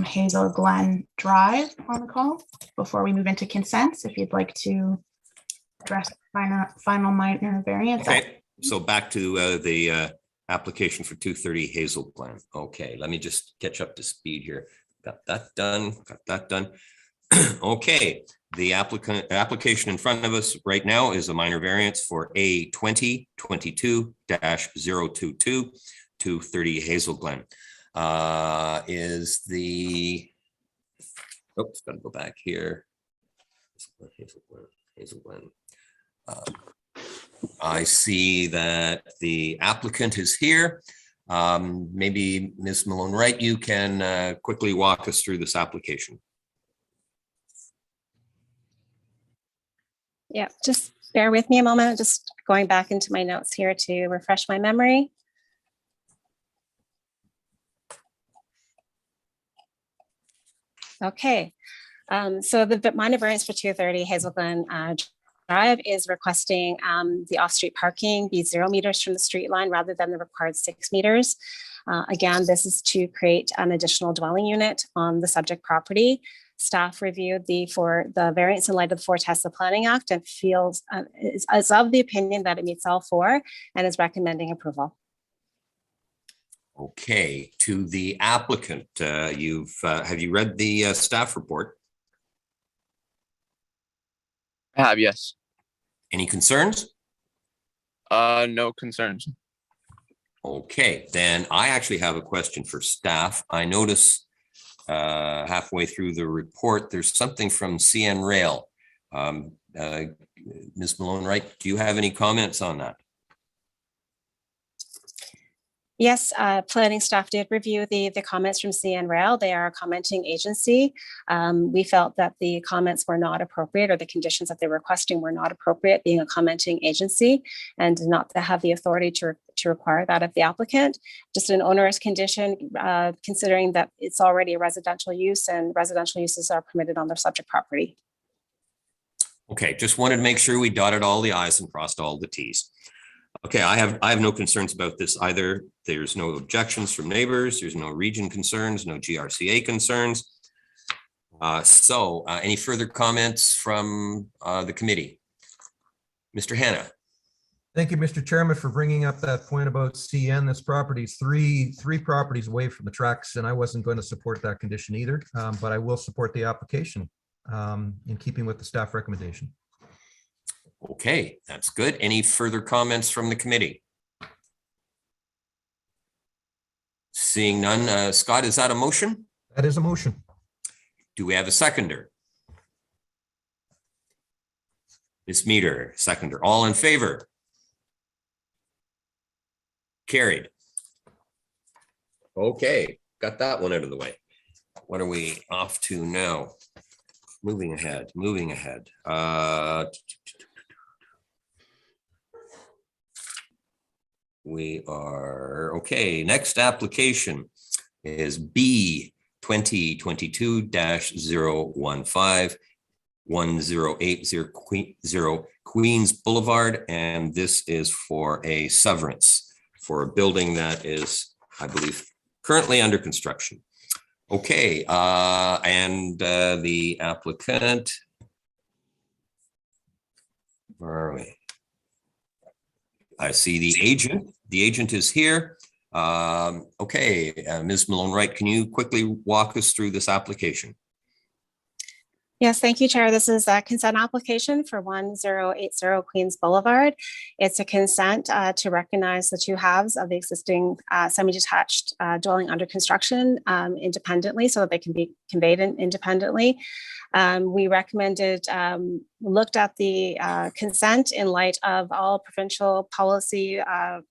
Hazel Glen Drive on the call before we move into consents, if you'd like to address final minor variance. Okay, so back to the application for 230 Hazel Glen. Okay, let me just catch up to speed here. Got that done, got that done. Okay, the application in front of us right now is a minor variance for A 2022-022 230 Hazel Glen. Is the, oops, gotta go back here. Hazel Glen. I see that the applicant is here. Maybe Ms. Malone-Wright, you can quickly walk us through this application. Yeah, just bear with me a moment. Just going back into my notes here to refresh my memory. Okay, so the minor variance for 230 Hazel Glen Drive is requesting the off-street parking be 0 meters from the street line rather than the required 6 meters. Again, this is to create an additional dwelling unit on the subject property. Staff reviewed the variance in light of the 4 Tesla Planning Act and feels is of the opinion that it meets all 4 and is recommending approval. Okay, to the applicant, have you read the staff report? I have, yes. Any concerns? No concerns. Okay, then I actually have a question for staff. I notice halfway through the report, there's something from CN Rail. Ms. Malone-Wright, do you have any comments on that? Yes, planning staff did review the comments from CN Rail. They are a commenting agency. We felt that the comments were not appropriate, or the conditions that they're requesting were not appropriate, being a commenting agency, and not to have the authority to require that of the applicant. Just an onerous condition, considering that it's already a residential use and residential uses are permitted on their subject property. Okay, just wanted to make sure we dotted all the i's and crossed all the t's. Okay, I have no concerns about this either. There's no objections from neighbors. There's no region concerns, no GRCA concerns. Any further comments from the committee? Mr. Hanna. Thank you, Mr. Chairman, for bringing up that point about CN. This property is three properties away from the tracks, and I wasn't going to support that condition either, but I will support the application in keeping with the staff recommendation. Okay, that's good. Any further comments from the committee? Seeing none, Scott, is that a motion? That is a motion. Do we have a seconder? Ms. Meter, seconder. All in favor? Carried. Okay, got that one out of the way. What are we off to now? Moving ahead. We are, okay, next application is B 2022-015 1080 Queens Boulevard, and this is for a severance for a building that is, I believe, currently under construction. Okay, the applicant, where are we? I see the agent. The agent is here. Okay, Ms. Malone-Wright, can you quickly walk us through this application? Yes, thank you, Chair. This is a consent application for 1080 Queens Boulevard. It's a consent to recognize the 2 halves of the existing semi-detached dwelling under construction independently, so that they can be conveyed independently. We recommended, looked at the consent in light of all provincial policy,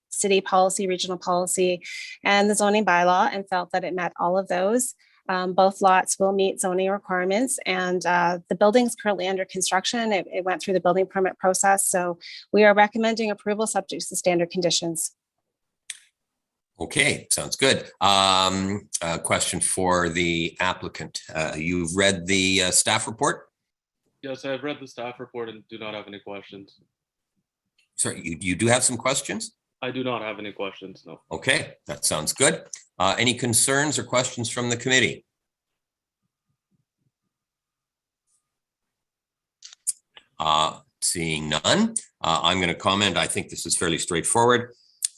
city policy, regional policy, and the zoning bylaw, and felt that it met all of those. Both lots will meet zoning requirements, and the building is currently under construction. It went through the building permit process, so we are recommending approval subject to standard conditions. Okay, sounds good. A question for the applicant. You've read the staff report? Yes, I've read the staff report and do not have any questions. Sorry, you do have some questions? I do not have any questions, no. Okay, that sounds good. Any concerns or questions from the committee? Seeing none, I'm going to comment. I think this is fairly straightforward.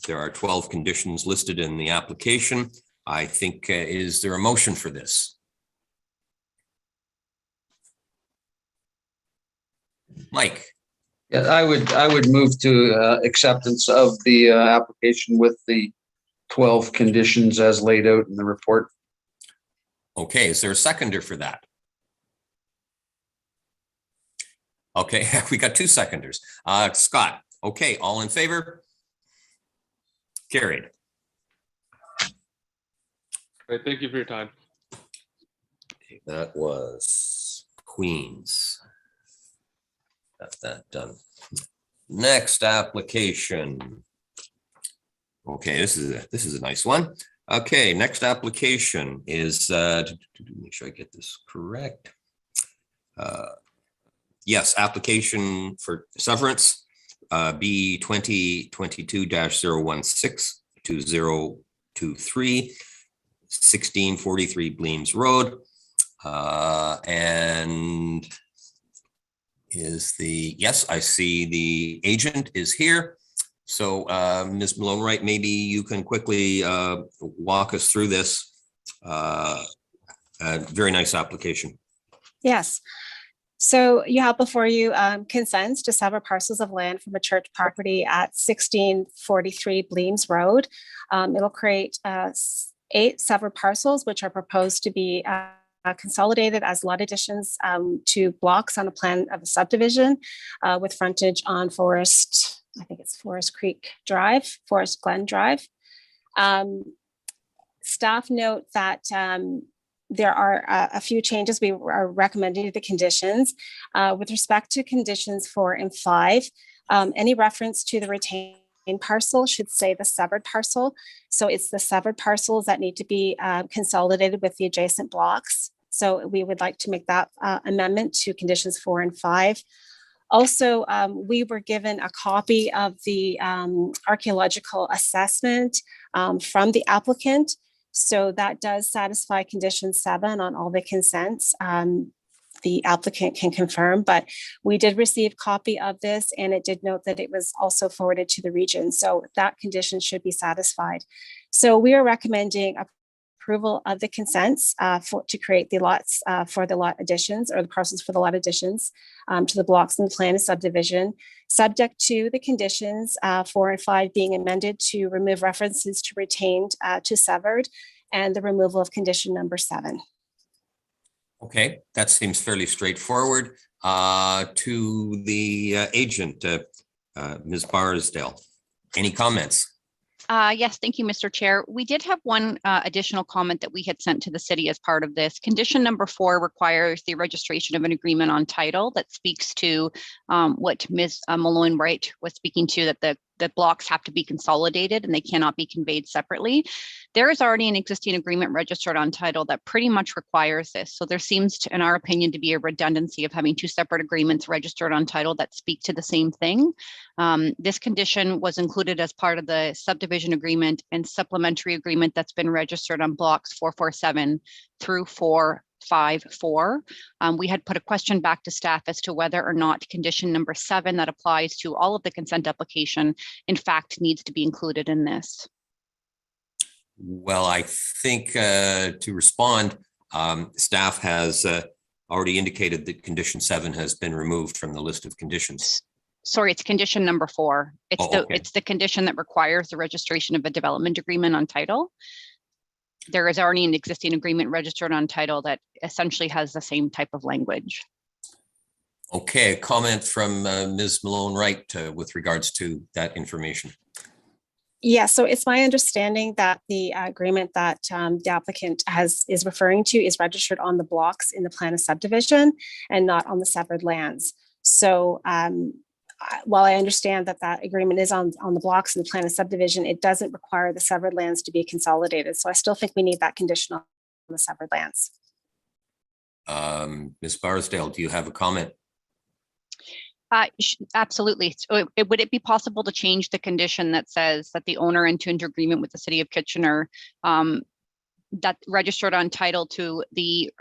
There are 12 conditions listed in the application. I think, is there a motion for this? Mike. Yeah, I would move to acceptance of the application with the 12 conditions as laid out in the report. Okay, is there a seconder for that? Okay, we got 2 seconders. Scott, okay, all in favor? Carried. Great, thank you for your time. That was Queens. Got that done. Next application. Okay, this is a nice one. Okay, next application is to make sure I get this correct. Yes, application for severance B 2022-016 to 1643 Bleams Road. And yes, I see the agent is here. So Ms. Malone-Wright, maybe you can quickly walk us through this. Very nice application. Yes. So you have before you consents to sever parcels of land from a church property at 1643 Bleams Road. It'll create 8 severed parcels, which are proposed to be consolidated as lot additions to blocks on a plan of a subdivision with frontage on Forest Glen Drive. Staff note that there are a few changes we are recommending to the conditions. With respect to conditions 4 and 5, any reference to the retained parcel should say the severed parcel. So it's the severed parcels that need to be consolidated with the adjacent blocks. So we would like to make that amendment to conditions 4 and 5. Also, we were given a copy of the archaeological assessment from the applicant. So that does satisfy condition 7 on all the consents. The applicant can confirm, but we did receive a copy of this, and it did note that it was also forwarded to the region. So that condition should be satisfied. So we are recommending approval of the consents to create the lots for the lot additions, or the parcels for the lot additions to the blocks in the plan of subdivision, subject to the conditions 4 and 5 being amended to remove references to retained to severed, and the removal of condition number 7. Okay, that seems fairly straightforward. To the agent, Ms. Barsdale, any comments? Yes, thank you, Mr. Chair. We did have one additional comment that we had sent to the city as part of this. Condition number 4 requires the registration of an agreement on title that speaks to what Ms. Malone-Wright was speaking to, that the blocks have to be consolidated and they cannot be conveyed separately. There is already an existing agreement registered on title that pretty much requires this. So there seems to, in our opinion, to be a redundancy of having 2 separate agreements registered on title that speak to the same thing. This condition was included as part of the subdivision agreement and supplementary agreement that's been registered on blocks 447 through 454. We had put a question back to staff as to whether or not condition number 7 that applies to all of the consent application, in fact, needs to be included in this. Well, I think to respond, staff has already indicated that condition 7 has been removed from the list of conditions. Sorry, it's condition number 4. Okay. It's the condition that requires the registration of a development agreement on title. There is already an existing agreement registered on title that essentially has the same type of language. Okay, a comment from Ms. Malone-Wright with regards to that information. Yeah, so it's my understanding that the agreement that the applicant is referring to is registered on the blocks in the plan of subdivision and not on the severed lands. So while I understand that that agreement is on the blocks in the plan of subdivision, it doesn't require the severed lands to be consolidated. So I still think we need that condition on the severed lands. Ms. Barsdale, do you have a comment? Absolutely. So would it be possible to change the condition that says that the owner enter into agreement with the city of Kitchener that registered on title to the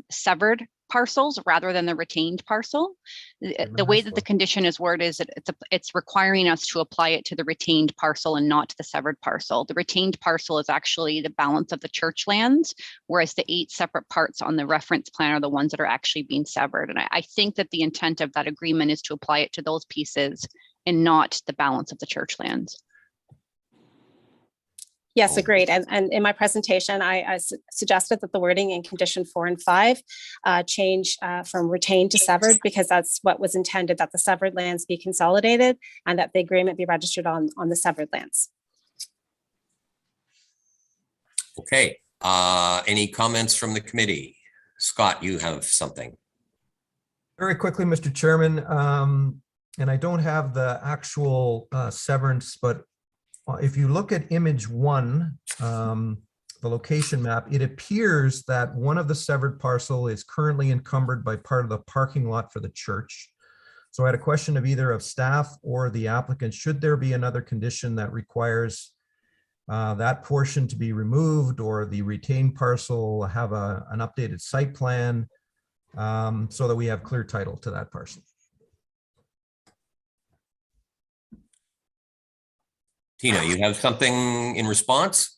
severed parcels rather than the retained parcel? The way that the condition is worded is that it's requiring us to apply it to the retained parcel and not to the severed parcel. The retained parcel is actually the balance of the church lands, whereas the 8 separate parts on the reference plan are the ones that are actually being severed. And I think that the intent of that agreement is to apply it to those pieces and not the balance of the church lands. Yes, agreed. And in my presentation, I suggested that the wording in condition 4 and 5 change from retained to severed, because that's what was intended, that the severed lands be consolidated and that the agreement be registered on the severed lands. Okay, any comments from the committee? Scott, you have something. Very quickly, Mr. Chairman, and I don't have the actual severance, but if you look at image 1, the location map, it appears that one of the severed parcel is currently encumbered by part of the parking lot for the church. So I had a question of either of staff or the applicant. Should there be another condition that requires that portion to be removed or the retained parcel have an updated site plan so that we have clear title to that parcel. Tina, you have something in response?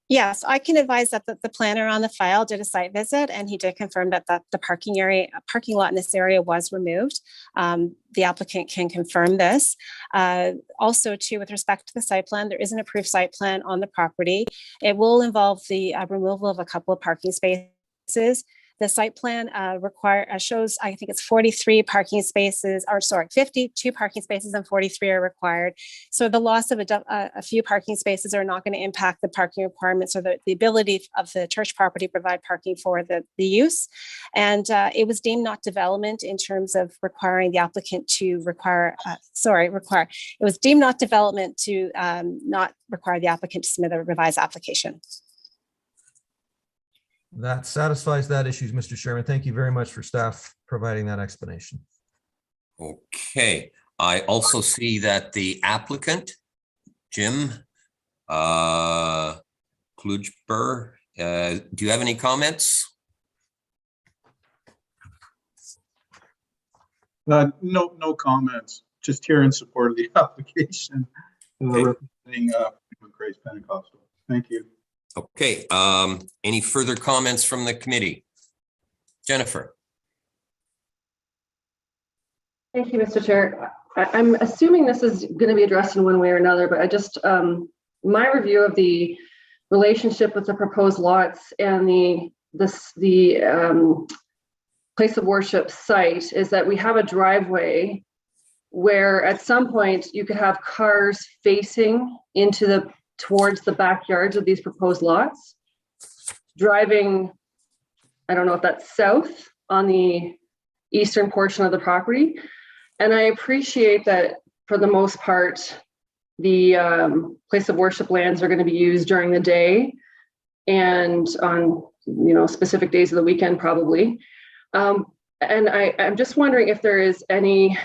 Yes, I can advise that the planner on the file did a site visit and he did confirm that the parking lot in this area was removed. The applicant can confirm this. Also too, with respect to the site plan, there is an approved site plan on the property. It will involve the removal of a couple of parking spaces. The site plan shows, I think it's 43 parking spaces, or sorry, 52 parking spaces and 43 are required. So the loss of a few parking spaces are not going to impact the parking requirements or the ability of the church property to provide parking for the use. And it was deemed not development in terms of requiring the applicant to it was deemed not development to not require the applicant to submit a revised application. That satisfies that issue, Mr. Chairman. Thank you very much for staff providing that explanation. Okay, I also see that the applicant, Jim Klujber, do you have any comments? No comments. Just here in support of the application. Representing Grace Pentecostal. Thank you. Okay, any further comments from the committee? Jennifer. Thank you, Mr. Chair. I'm assuming this is going to be addressed in one way or another, but I just, my review of the relationship with the proposed lots and the place of worship site is that we have a driveway where at some point you could have cars facing towards the backyards of these proposed lots, driving, I don't know if that's south on the eastern portion of the property. And I appreciate that for the most part, the place of worship lands are going to be used during the day and on specific days of the weekend probably. And I'm just wondering if there is any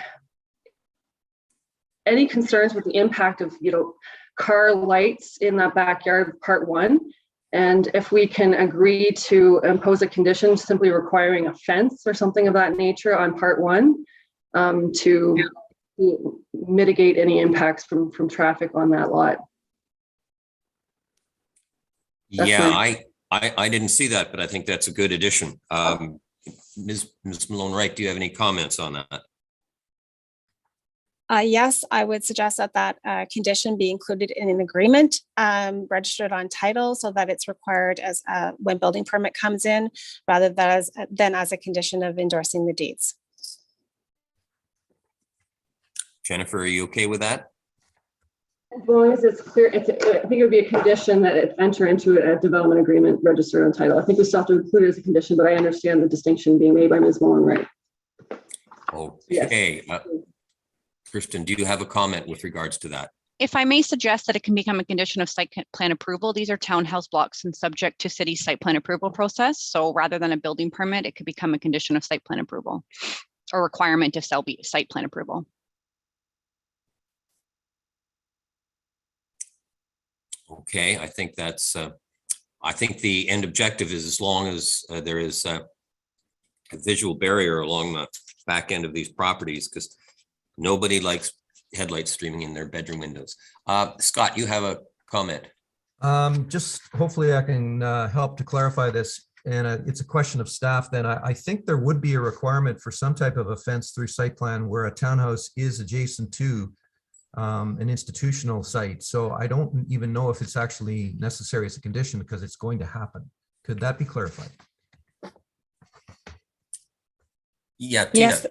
concerns with the impact of car lights in that backyard of part one, and if we can agree to impose a condition simply requiring a fence or something of that nature on part one to mitigate any impacts from traffic on that lot. I didn't see that, but I think that's a good addition. Ms. Malone-Wright, do you have any comments on that? Yes, I would suggest that condition be included in an agreement registered on title so that it's required as when building permit comes in rather than as a condition of endorsing the deeds. Jennifer, are you okay with that? As long as it's clear, I think it would be a condition that it enter into a development agreement registered on title. I think we still have to include it as a condition, but I understand the distinction being made by Ms. Malone-Wright. Okay. Yes. Kristen, do you have a comment with regards to that? If I may suggest that it can become a condition of site plan approval, these are townhouse blocks and subject to city site plan approval process. So rather than a building permit, it could become a condition of site plan approval or requirement of site plan approval. Okay, I think that's, I think the end objective is as long as there is a visual barrier along the back end of these properties, because nobody likes headlights streaming in their bedroom windows. Scott, you have a comment. Just hopefully I can help to clarify this. And it's a question of staff then. I think there would be a requirement for some type of a fence through site plan where a townhouse is adjacent to an institutional site. So I don't even know if it's actually necessary as a condition because it's going to happen. Could that be clarified? Yeah, Tina.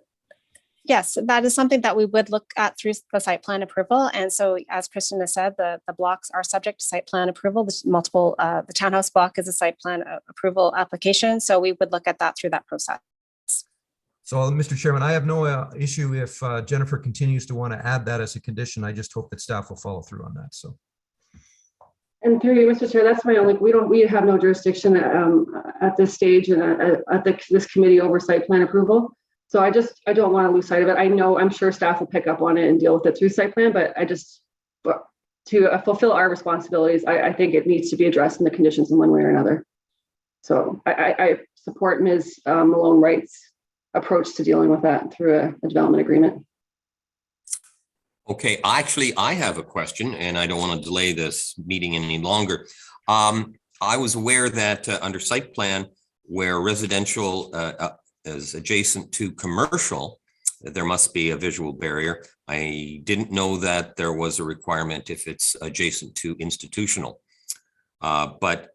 Yes, that is something that we would look at through the site plan approval. And so as Kristen has said, the blocks are subject to site plan approval. The townhouse block is a site plan approval application. So we would look at that through that process. So, Mr. Chairman, I have no issue if Jennifer continues to want to add that as a condition. I just hope that staff will follow through on that. So. And through you, Mr. Chair, that's my only, we have no jurisdiction at this stage and at this committee over site plan approval. So I don't want to lose sight of it. I'm sure staff will pick up on it and deal with it through site plan, but to fulfill our responsibilities, I think it needs to be addressed in the conditions in one way or another. So I support Ms. Malone Wright's approach to dealing with that through a development agreement. Okay, actually, I have a question, and I don't want to delay this meeting any longer. I was aware that under site plan, where residential is adjacent to commercial, there must be a visual barrier. I didn't know that there was a requirement if it's adjacent to institutional. But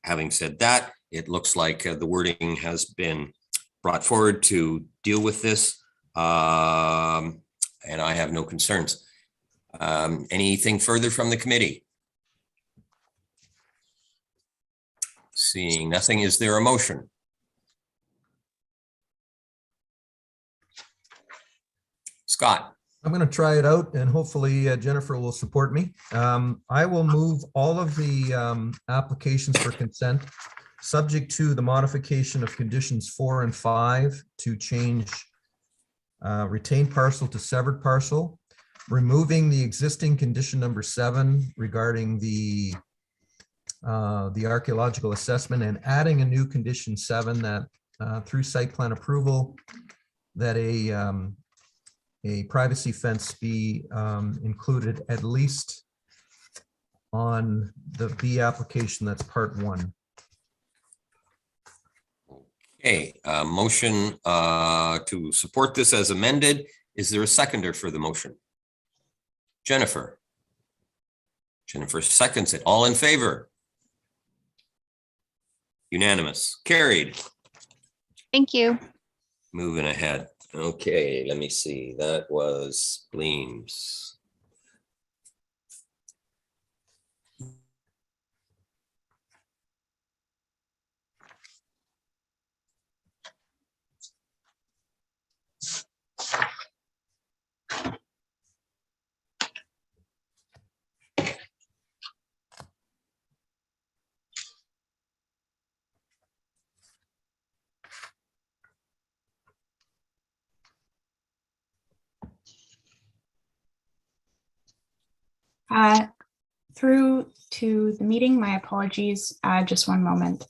having said that, it looks like the wording has been brought forward to deal with this. And I have no concerns. Anything further from the committee? Seeing nothing, is there a motion? Scott. I'm going to try it out and hopefully Jennifer will support me. I will move all of the applications for consent, subject to the modification of conditions 4 and 5 to change retained parcel to severed parcel, removing the existing condition number 7 regarding the archaeological assessment, and adding a new condition 7 that through site plan approval, that a privacy fence be included at least on the B application that's part 1. Okay, motion to support this as amended. Is there a seconder for the motion? Jennifer. Jennifer seconds it. All in favor? Unanimous. Carried. Thank you. Moving ahead. Okay, let me see. That was Bleams. Through to the meeting, my apologies, just one moment.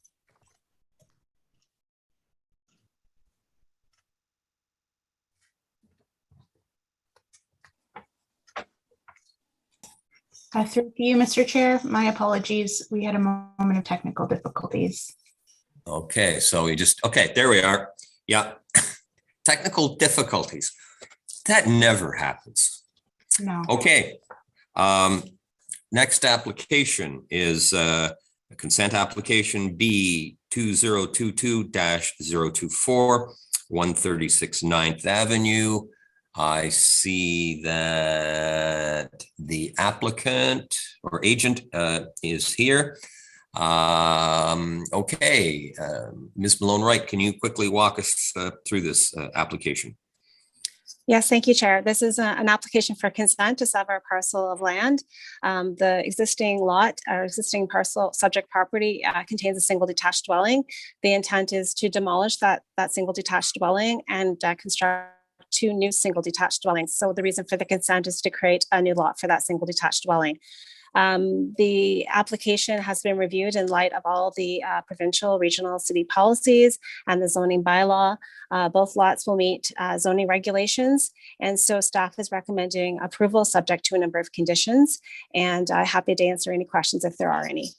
Through to you, Mr. Chair, my apologies. We had a moment of technical difficulties. Okay, so we just, okay, there we are. Yeah, technical difficulties. That never happens. No. Okay. Next application is a consent application B 2022-024, 136 9th Avenue. I see that the applicant or agent is here. Okay, Ms. Malone Wright, can you quickly walk us through this application? Yes, thank you, Chair. This is an application for consent to sever a parcel of land. The existing lot, or existing parcel subject property contains a single detached dwelling. The intent is to demolish that single detached dwelling and construct 2 new single detached dwellings. So the reason for the consent is to create a new lot for that single detached dwelling. The application has been reviewed in light of all the provincial, regional, city policies and the zoning bylaw. Both lots will meet zoning regulations. And so staff is recommending approval subject to a number of conditions, and happy to answer any questions if there are any.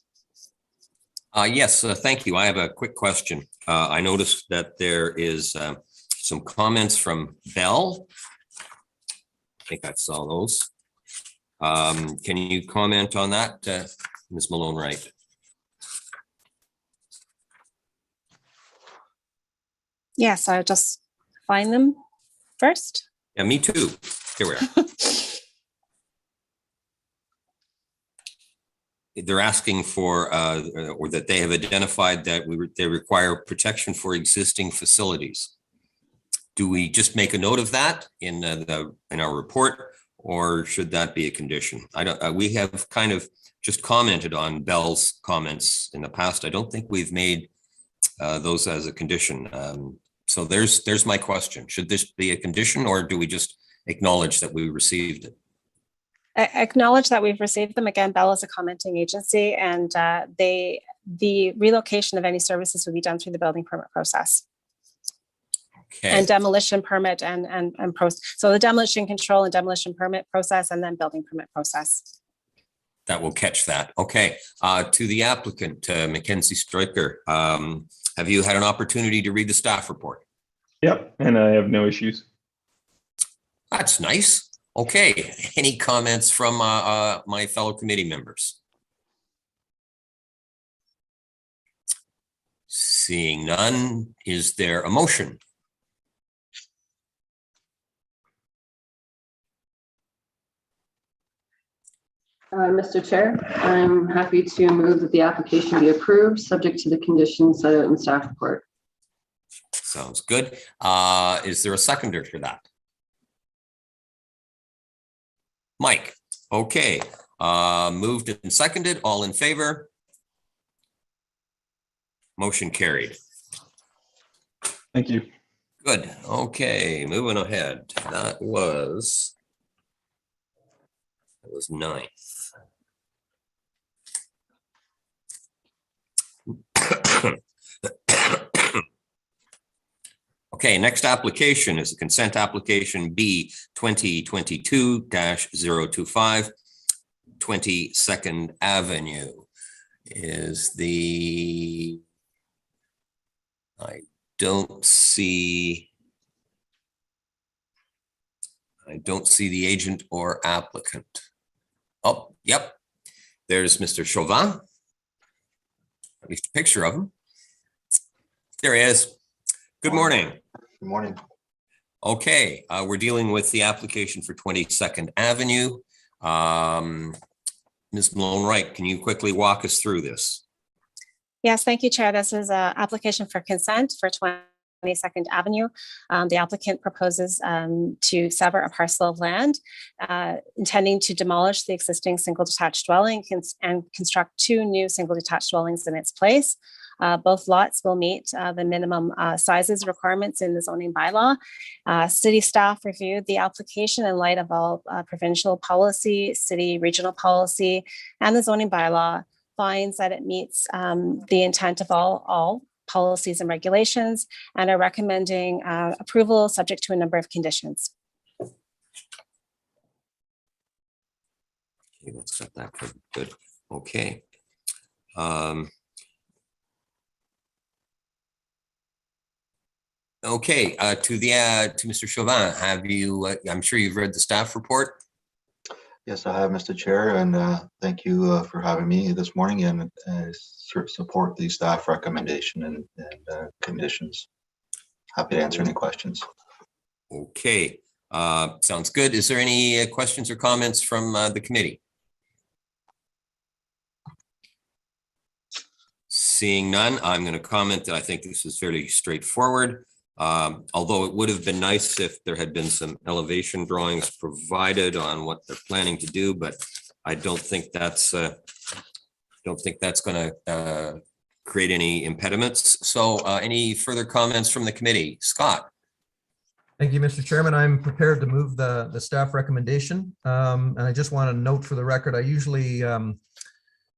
Yes, thank you. I have a quick question. I noticed that there is some comments from Bell. I think I saw those. Can you comment on that, Ms. Malone Wright? Yes, I'll just find them first. Yeah, me too. Here we are. They're asking for, or that they have identified that they require protection for existing facilities. Do we just make a note of that in our report, or should that be a condition? I don't. We have kind of just commented on Bell's comments in the past. I don't think we've made those as a condition. So there's my question. Should this be a condition, or do we just acknowledge that we received it? Acknowledge that we've received them. Again, Bell is a commenting agency, and the relocation of any services would be done through the building permit process. Okay. And demolition permit so the demolition control and demolition permit process, and then building permit process. That will catch that. Okay. To the applicant, Mackenzie Stryker, have you had an opportunity to read the staff report? Yep, and I have no issues. That's nice. Okay. Any comments from my fellow committee members? Seeing none, is there a motion? Mr. Chair, I'm happy to move that the application be approved, subject to the conditions set out in staff report. Sounds good. Is there a seconder for that? Mike, okay. Moved and seconded, all in favor? Motion carried. Thank you. Good, okay, moving ahead. That was 9th. Okay, next application is a consent application B 2022-025, 22nd Avenue. I don't see the agent or applicant. Oh, yep. There's Mr. Chauvin. At least a picture of him. There he is. Good morning. Good morning. Okay, we're dealing with the application for 22nd Avenue. Ms. Malone-Wright, can you quickly walk us through this? Yes, thank you, Chair. This is an application for consent for 22nd Avenue. The applicant proposes to sever a parcel of land, intending to demolish the existing single detached dwelling and construct 2 new single detached dwellings in its place. Both lots will meet the minimum sizes requirements in the zoning bylaw. City staff reviewed the application in light of all provincial policy, city regional policy, and the zoning bylaw, finds that it meets the intent of all policies and regulations, and are recommending approval subject to a number of conditions. Okay, let's set that covered. Good. Okay. Okay, to Mr. Chauvin, have you, I'm sure you've read the staff report. Yes, I have, Mr. Chair, and thank you for having me this morning, and support the staff recommendation and conditions. Happy to answer any questions. Okay, sounds good. Is there any questions or comments from the committee? Seeing none, I'm going to comment that I think this is fairly straightforward. Although it would have been nice if there had been some elevation drawings provided on what they're planning to do, but I don't think that's going to create any impediments. So any further comments from the committee? Scott. Thank you, Mr. Chairman. I'm prepared to move the staff recommendation. And I just want to note for the record, I usually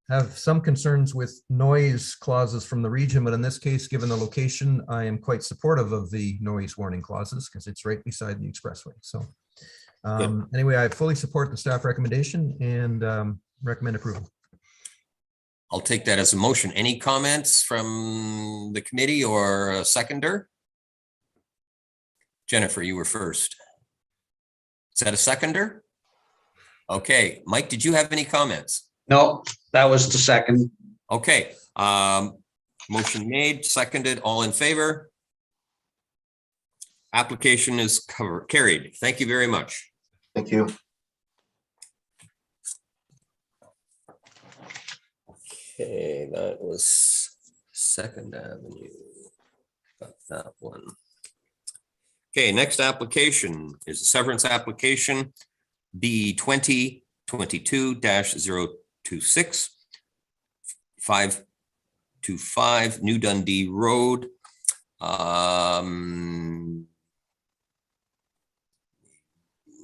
have some concerns with noise clauses from the region, but in this case, given the location, I am quite supportive of the noise warning clauses because it's right beside the expressway. So anyway, I fully support the staff recommendation and recommend approval. I'll take that as a motion. Any comments from the committee or a seconder? Jennifer, you were first. Is that a seconder? Okay, Mike, did you have any comments? No, that was the second. Okay, motion made, seconded, all in favor? Application is carried. Thank you very much. Thank you. Okay, that was 2nd Avenue. Got that one. Okay, next application is a severance application B 2022-026 525 New Dundee Road.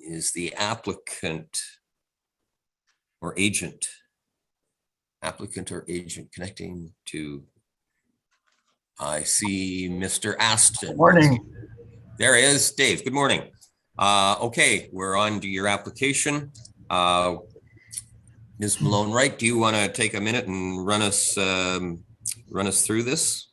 Is the applicant or agent. Applicant or agent connecting to, I see Mr. Aston. Morning. There is Dave. Good morning. Okay, we're on to your application. Ms. Malone Wright, do you want to take a minute and run us through this?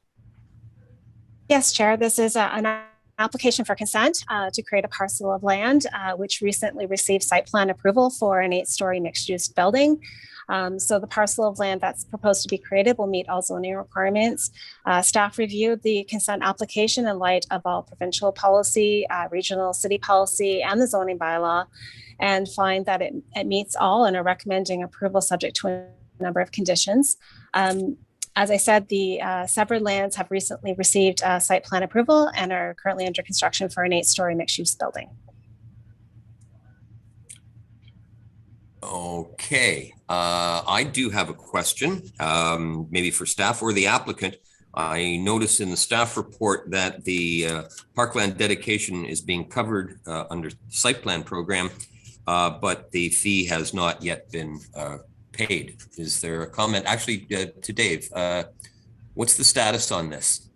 Yes, Chair. This is an application for consent to create a parcel of land, which recently received site plan approval for an 8-story mixed-use building. So the parcel of land that's proposed to be created will meet all zoning requirements. Staff reviewed the consent application in light of all provincial policy, regional city policy, and the zoning bylaw, and find that it meets all and are recommending approval subject to a number of conditions. As I said, the severed lands have recently received site plan approval and are currently under construction for an 8-story mixed-use building. Okay, I do have a question, maybe for staff or the applicant. I notice in the staff report that the parkland dedication is being covered under site plan program, but the fee has not yet been paid. Is there a comment? Actually, to Dave, what's the status on this?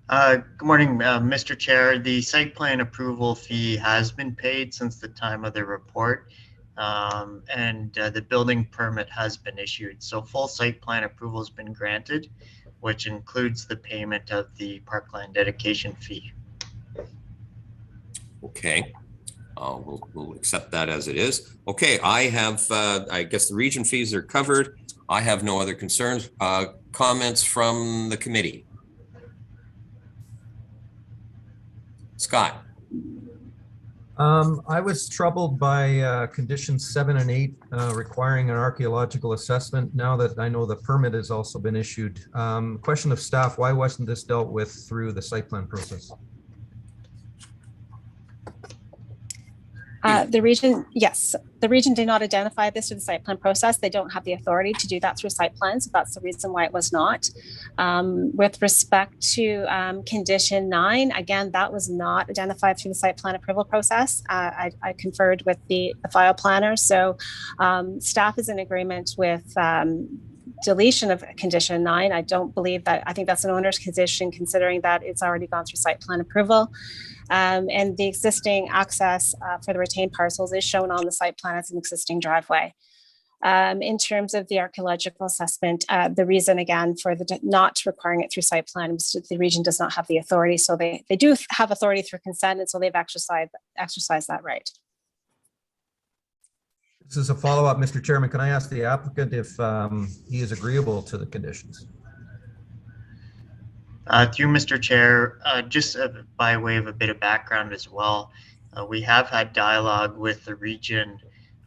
Good morning, Mr. Chair. The site plan approval fee has been paid since the time of the report. And the building permit has been issued. So full site plan approval has been granted, which includes the payment of the parkland dedication fee. Okay, we'll accept that as it is. Okay, I have, I guess the region fees are covered. I have no other concerns. Comments from the committee? Scott. I was troubled by conditions 7 and 8 requiring an archaeological assessment. Now that I know the permit has also been issued, question of staff, why wasn't this dealt with through the site plan process? The region, yes, the region did not identify this through the site plan process. They don't have the authority to do that through site plans. So that's the reason why it was not. With respect to condition 9, again, that was not identified through the site plan approval process. I conferred with the file planner. So staff is in agreement with deletion of condition 9. I don't believe that, I think that's an owner's condition considering that it's already gone through site plan approval. And the existing access for the retained parcels is shown on the site plan as an existing driveway. In terms of the archaeological assessment, the reason again for the not requiring it through site plan is that the region does not have the authority. So they do have authority through consent, and so they've exercised that right. This is a follow-up, Mr. Chairman. Can I ask the applicant if he is agreeable to the conditions? Through Mr. Chair, just by way of a bit of background as well, we have had dialogue with the region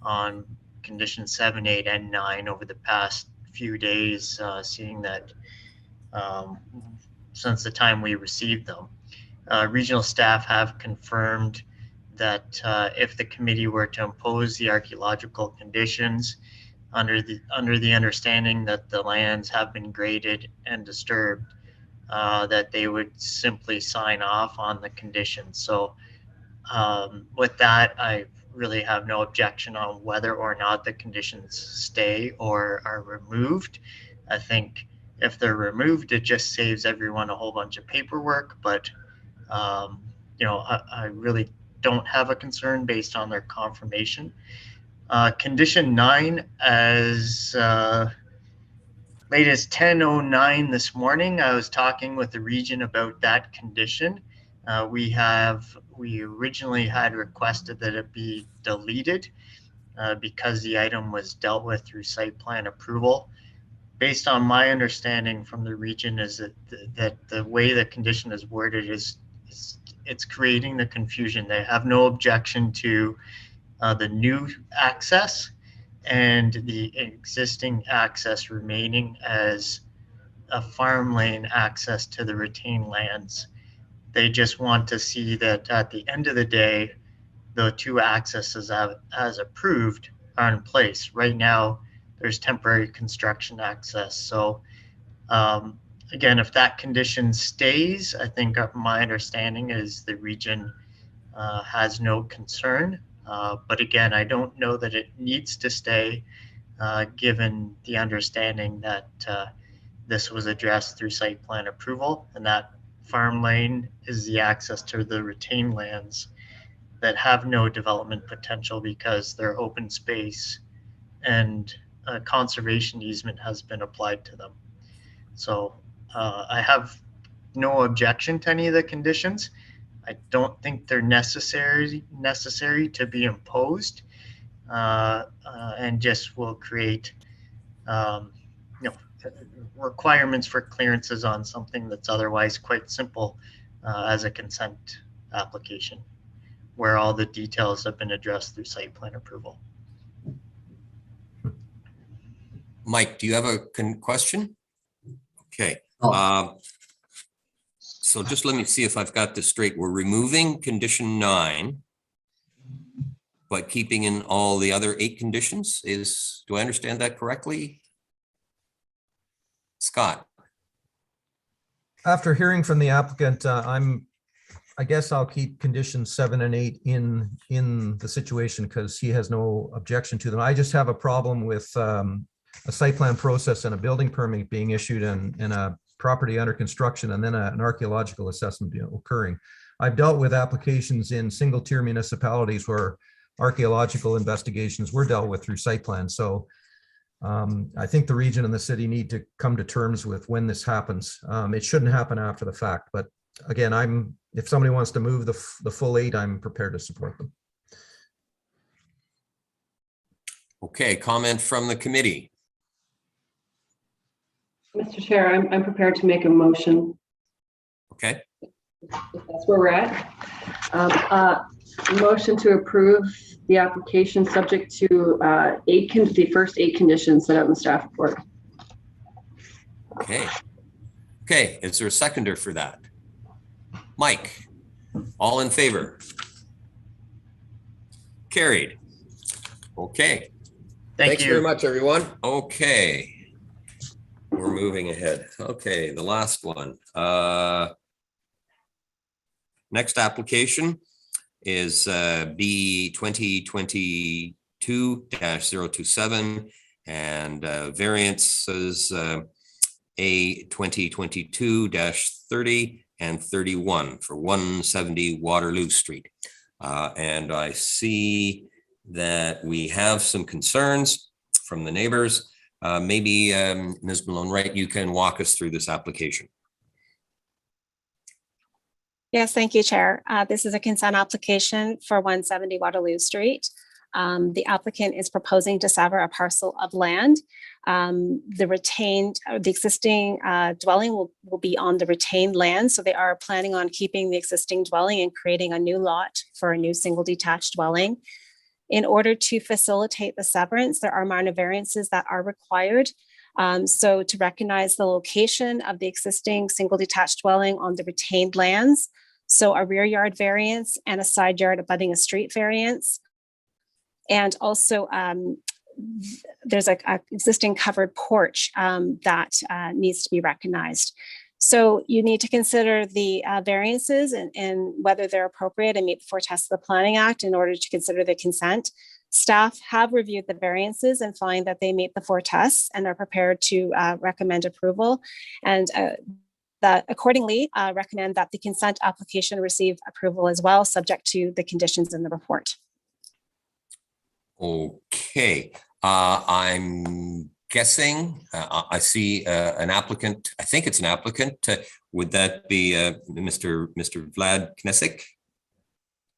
on conditions 7, 8, and 9 over the past few days, seeing that since the time we received them. Regional staff have confirmed that if the committee were to impose the archaeological conditions under the understanding that the lands have been graded and disturbed, that they would simply sign off on the conditions. So with that, I really have no objection on whether or not the conditions stay or are removed. I think if they're removed, it just saves everyone a whole bunch of paperwork, but you know, I really don't have a concern based on their confirmation. Condition 9, as late as 10:09 this morning, I was talking with the region about that condition. We originally had requested that it be deleted because the item was dealt with through site plan approval. Based on my understanding from the region is that the way the condition is worded is it's creating the confusion. They have no objection to the new access and the existing access remaining as a farm lane access to the retained lands. They just want to see that at the end of the day, the two accesses as approved are in place. Right now, there's temporary construction access. So again, if that condition stays, I think my understanding is the region has no concern. But again, I don't know that it needs to stay, given the understanding that this was addressed through site plan approval, and that farm lane is the access to the retained lands that have no development potential because they're open space and a conservation easement has been applied to them. So I have no objection to any of the conditions. I don't think they're necessary to be imposed, and just will create requirements for clearances on something that's otherwise quite simple as a consent application, where all the details have been addressed through site plan approval. Mike, do you have a question? Okay. So just let me see if I've got this straight. We're removing condition 9, but keeping in all the other 8 conditions. Do I understand that correctly? Scott? After hearing from the applicant, I guess I'll keep conditions 7 and 8 in the situation because he has no objection to them. I just have a problem with a site plan process and a building permit being issued and a property under construction and then an archaeological assessment occurring. I've dealt with applications in single tier municipalities where archaeological investigations were dealt with through site plan. So I think the region and the city need to come to terms with when this happens. It shouldn't happen after the fact, but again, if somebody wants to move the full 8, I'm prepared to support them. Okay, comment from the committee. Mr. Chair, I'm prepared to make a motion. Okay. If that's where we're at. Motion to approve the application subject to the first 8 conditions set out in the staff report. Okay. Okay, is there a seconder for that? Mike, all in favor? Carried. Okay. Thanks very much, everyone. Okay. We're moving ahead. Okay, the last one. Next application is B 2022-027 and variances A 2022-30 and 31 for 170 Waterloo Street. And I see that we have some concerns from the neighbors. Maybe Ms. Malone-Wright, you can walk us through this application. Yes, thank you, Chair. This is a consent application for 170 Waterloo Street. The applicant is proposing to sever a parcel of land. The existing dwelling will be on the retained land. So they are planning on keeping the existing dwelling and creating a new lot for a new single detached dwelling. In order to facilitate the severance, there are minor variances that are required. So to recognize the location of the existing single detached dwelling on the retained lands, so a rear yard variance and a side yard abutting a street variance. And also there's an existing covered porch that needs to be recognized. So you need to consider the variances and whether they're appropriate and meet the 4 tests of the Planning Act in order to consider the consent. Staff have reviewed the variances and find that they meet the 4 tests and are prepared to recommend approval. And that accordingly recommend that the consent application receive approval as well, subject to the conditions in the report. Okay, I'm guessing I see an applicant. I think it's an applicant. Would that be Mr. Vlad Knesik?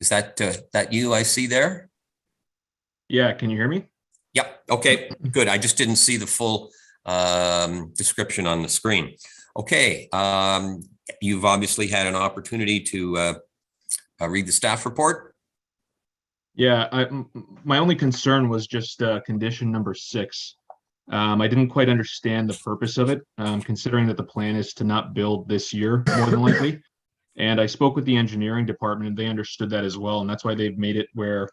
Is that you I see there? Yeah, can you hear me? Yep. Okay, good. I just didn't see the full description on the screen. Okay, you've obviously had an opportunity to read the staff report. Yeah, my only concern was just condition number 6. I didn't quite understand the purpose of it, considering that the plan is to not build this year, more than likely. And I spoke with the engineering department and they understood that as well. And that's why they've made it where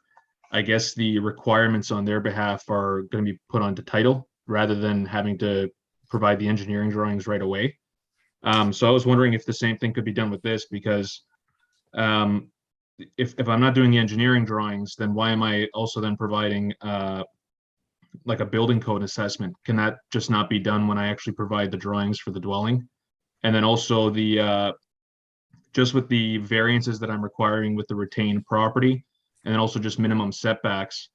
I guess the requirements on their behalf are going to be put onto title rather than having to provide the engineering drawings right away. So I was wondering if the same thing could be done with this, because if I'm not doing the engineering drawings, then why am I also then providing like a building code assessment? Can that just not be done when I actually provide the drawings for the dwelling? And then also the just with the variances that I'm requiring with the retained property, and then also just minimum setbacks,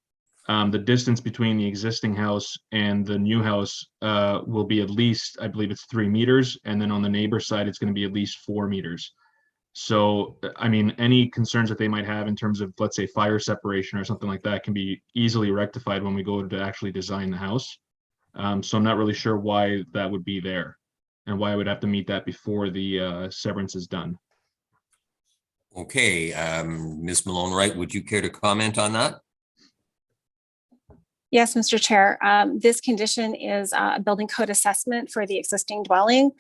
the distance between the existing house and the new house will be at least, I believe it's 3 meters, and then on the neighbor side, it's going to be at least 4 meters. So, I mean, any concerns that they might have in terms of, let's say, fire separation or something like that can be easily rectified when we go to actually design the house. So I'm not really sure why that would be there and why I would have to meet that before the severance is done. Okay, Ms. Malone-Wright, would you care to comment on that? Yes, Mr. Chair. This condition is a building code assessment for the existing dwelling.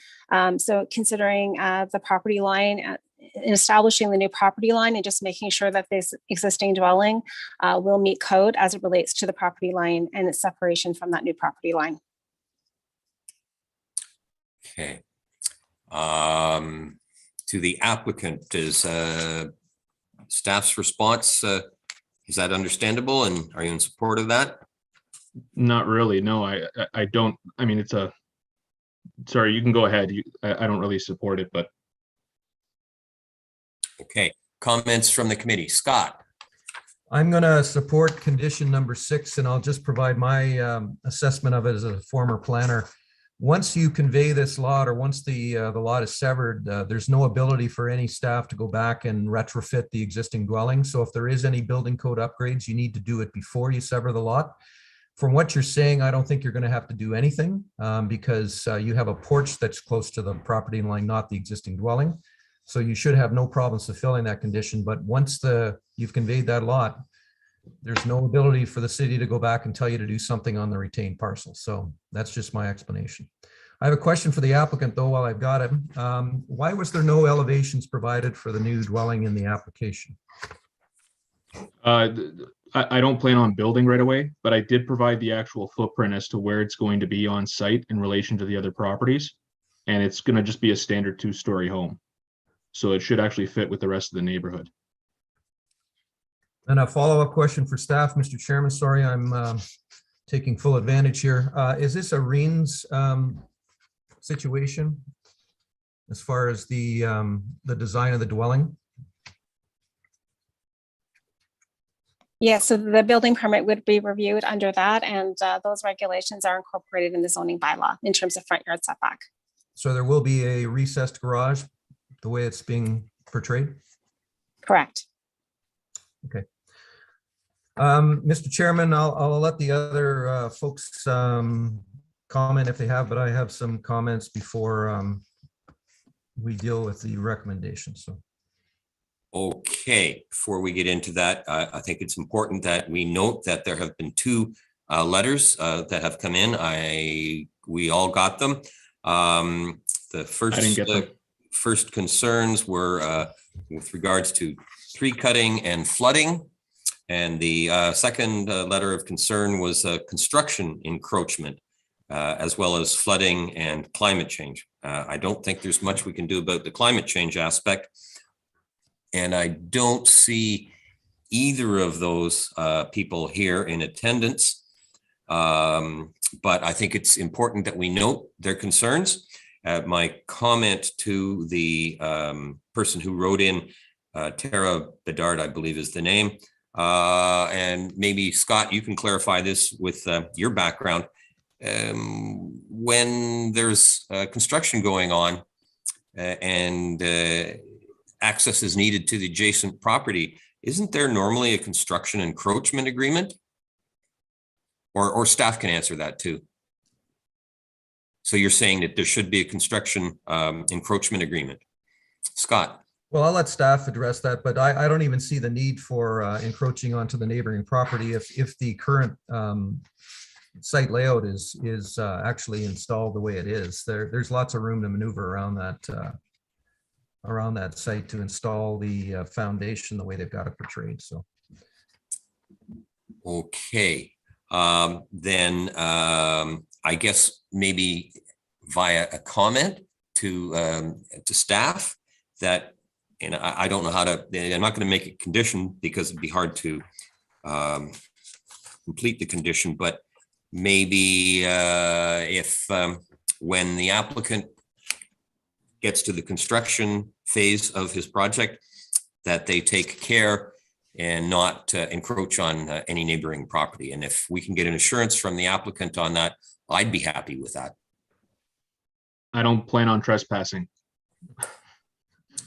So considering the property line, establishing the new property line and just making sure that this existing dwelling will meet code as it relates to the property line and its separation from that new property line. Okay. To the applicant, is staff's response, is that understandable, and are you in support of that? Not really. No, I don't. I mean, it's a, sorry, you can go ahead. I don't really support it, but. Okay, comments from the committee. Scott. I'm going to support condition number 6, and I'll just provide my assessment of it as a former planner. Once you convey this lot, or once the lot is severed, there's no ability for any staff to go back and retrofit the existing dwelling. So if there is any building code upgrades, you need to do it before you sever the lot. From what you're saying, I don't think you're going to have to do anything because you have a porch that's close to the property line, not the existing dwelling. So you should have no problems fulfilling that condition. But once you've conveyed that lot, there's no ability for the city to go back and tell you to do something on the retained parcel. So that's just my explanation. I have a question for the applicant, though, while I've got him. Why was there no elevations provided for the new dwelling in the application? I don't plan on building right away, but I did provide the actual footprint as to where it's going to be on site in relation to the other properties. And it's going to just be a standard 2-story home. So it should actually fit with the rest of the neighborhood. And a follow-up question for staff, Mr. Chairman. Sorry, I'm taking full advantage here. Is this a REINS situation as far as the design of the dwelling? Yes, so the building permit would be reviewed under that, and those regulations are incorporated in the zoning bylaw in terms of front yard setback. So there will be a recessed garage, the way it's being portrayed? Correct. Okay. Mr. Chairman, I'll let the other folks comment if they have, but I have some comments before we deal with the recommendations. So. Okay, before we get into that, I think it's important that we note that there have been 2 letters that have come in. We all got them. The first concerns were with regards to tree cutting and flooding. And the second letter of concern was construction encroachment, as well as flooding and climate change. I don't think there's much we can do about the climate change aspect. And I don't see either of those people here in attendance. But I think it's important that we note their concerns. My comment to the person who wrote in, Tara Bedard, I believe is the name. And maybe Scott, you can clarify this with your background. When there's construction going on and access is needed to the adjacent property, isn't there normally a construction encroachment agreement? Or staff can answer that too. So you're saying that there should be a construction encroachment agreement. Scott. Well, I'll let staff address that, but I don't even see the need for encroaching onto the neighboring property if the current site layout is actually installed the way it is. There's lots of room to maneuver around that site to install the foundation the way they've got it portrayed. So. Okay, then I guess maybe via a comment to staff that and I don't know how to, I'm not going to make a condition because it'd be hard to complete the condition, but maybe if when the applicant gets to the construction phase of his project, that they take care and not encroach on any neighboring property. And if we can get an assurance from the applicant on that, I'd be happy with that. I don't plan on trespassing.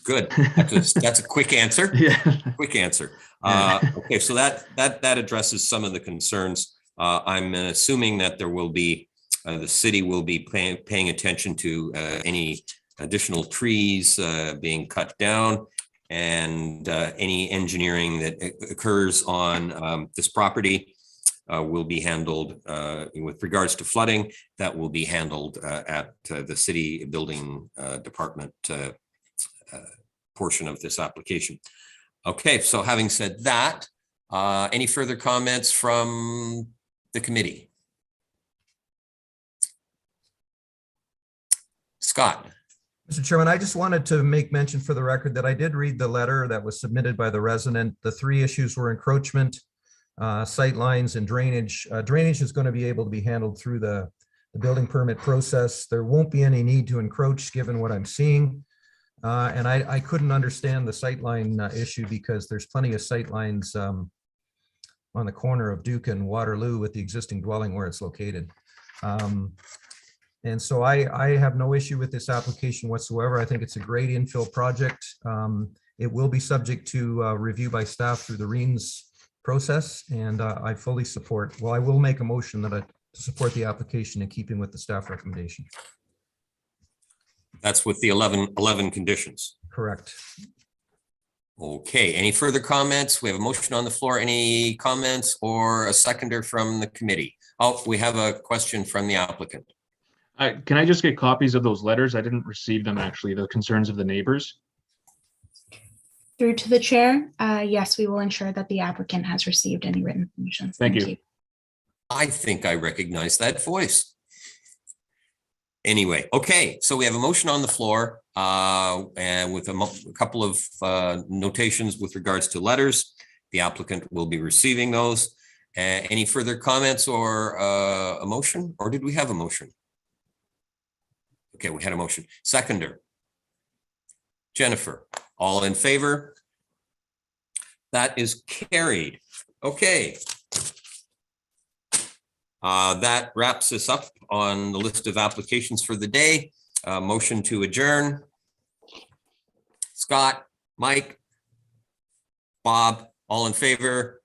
Good. That's a quick answer. Yeah. Quick answer. Okay, so that addresses some of the concerns. I'm assuming that there will be, the city will be paying attention to any additional trees being cut down, and any engineering that occurs on this property will be handled with regards to flooding. That will be handled at the city building department portion of this application. Okay, so having said that, any further comments from the committee? Scott. Mr. Chairman, I just wanted to make mention for the record that I did read the letter that was submitted by the resident. The three issues were encroachment, sight lines, and drainage. Drainage is going to be able to be handled through the building permit process. There won't be any need to encroach given what I'm seeing. And I couldn't understand the sightline issue because there's plenty of sight lines on the corner of Duke and Waterloo with the existing dwelling where it's located. And so I have no issue with this application whatsoever. I think it's a great infill project. It will be subject to review by staff through the REINS process, and I fully support, well, I will make a motion that to support the application in keeping with the staff recommendation. That's with the 11 conditions. Correct. Okay, any further comments? We have a motion on the floor. Any comments or a seconder from the committee? Oh, we have a question from the applicant. Can I just get copies of those letters? I didn't receive them, actually, the concerns of the neighbors. Through to the chair, yes, we will ensure that the applicant has received any written permission. Thank you. I think I recognize that voice. Anyway, okay, so we have a motion on the floor and with a couple of notations with regards to letters. The applicant will be receiving those. Any further comments or a motion, or did we have a motion? Okay, we had a motion. Seconder. Jennifer, all in favor? That is carried. Okay. That wraps us up on the list of applications for the day. Motion to adjourn. Scott, Mike, Bob, all in favor?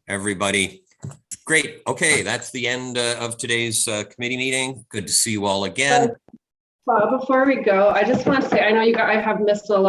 Everybody. Great. Okay, that's the end of today's committee meeting. Good to see you all again. Before we go, I just want to say, I know I have missed a lot.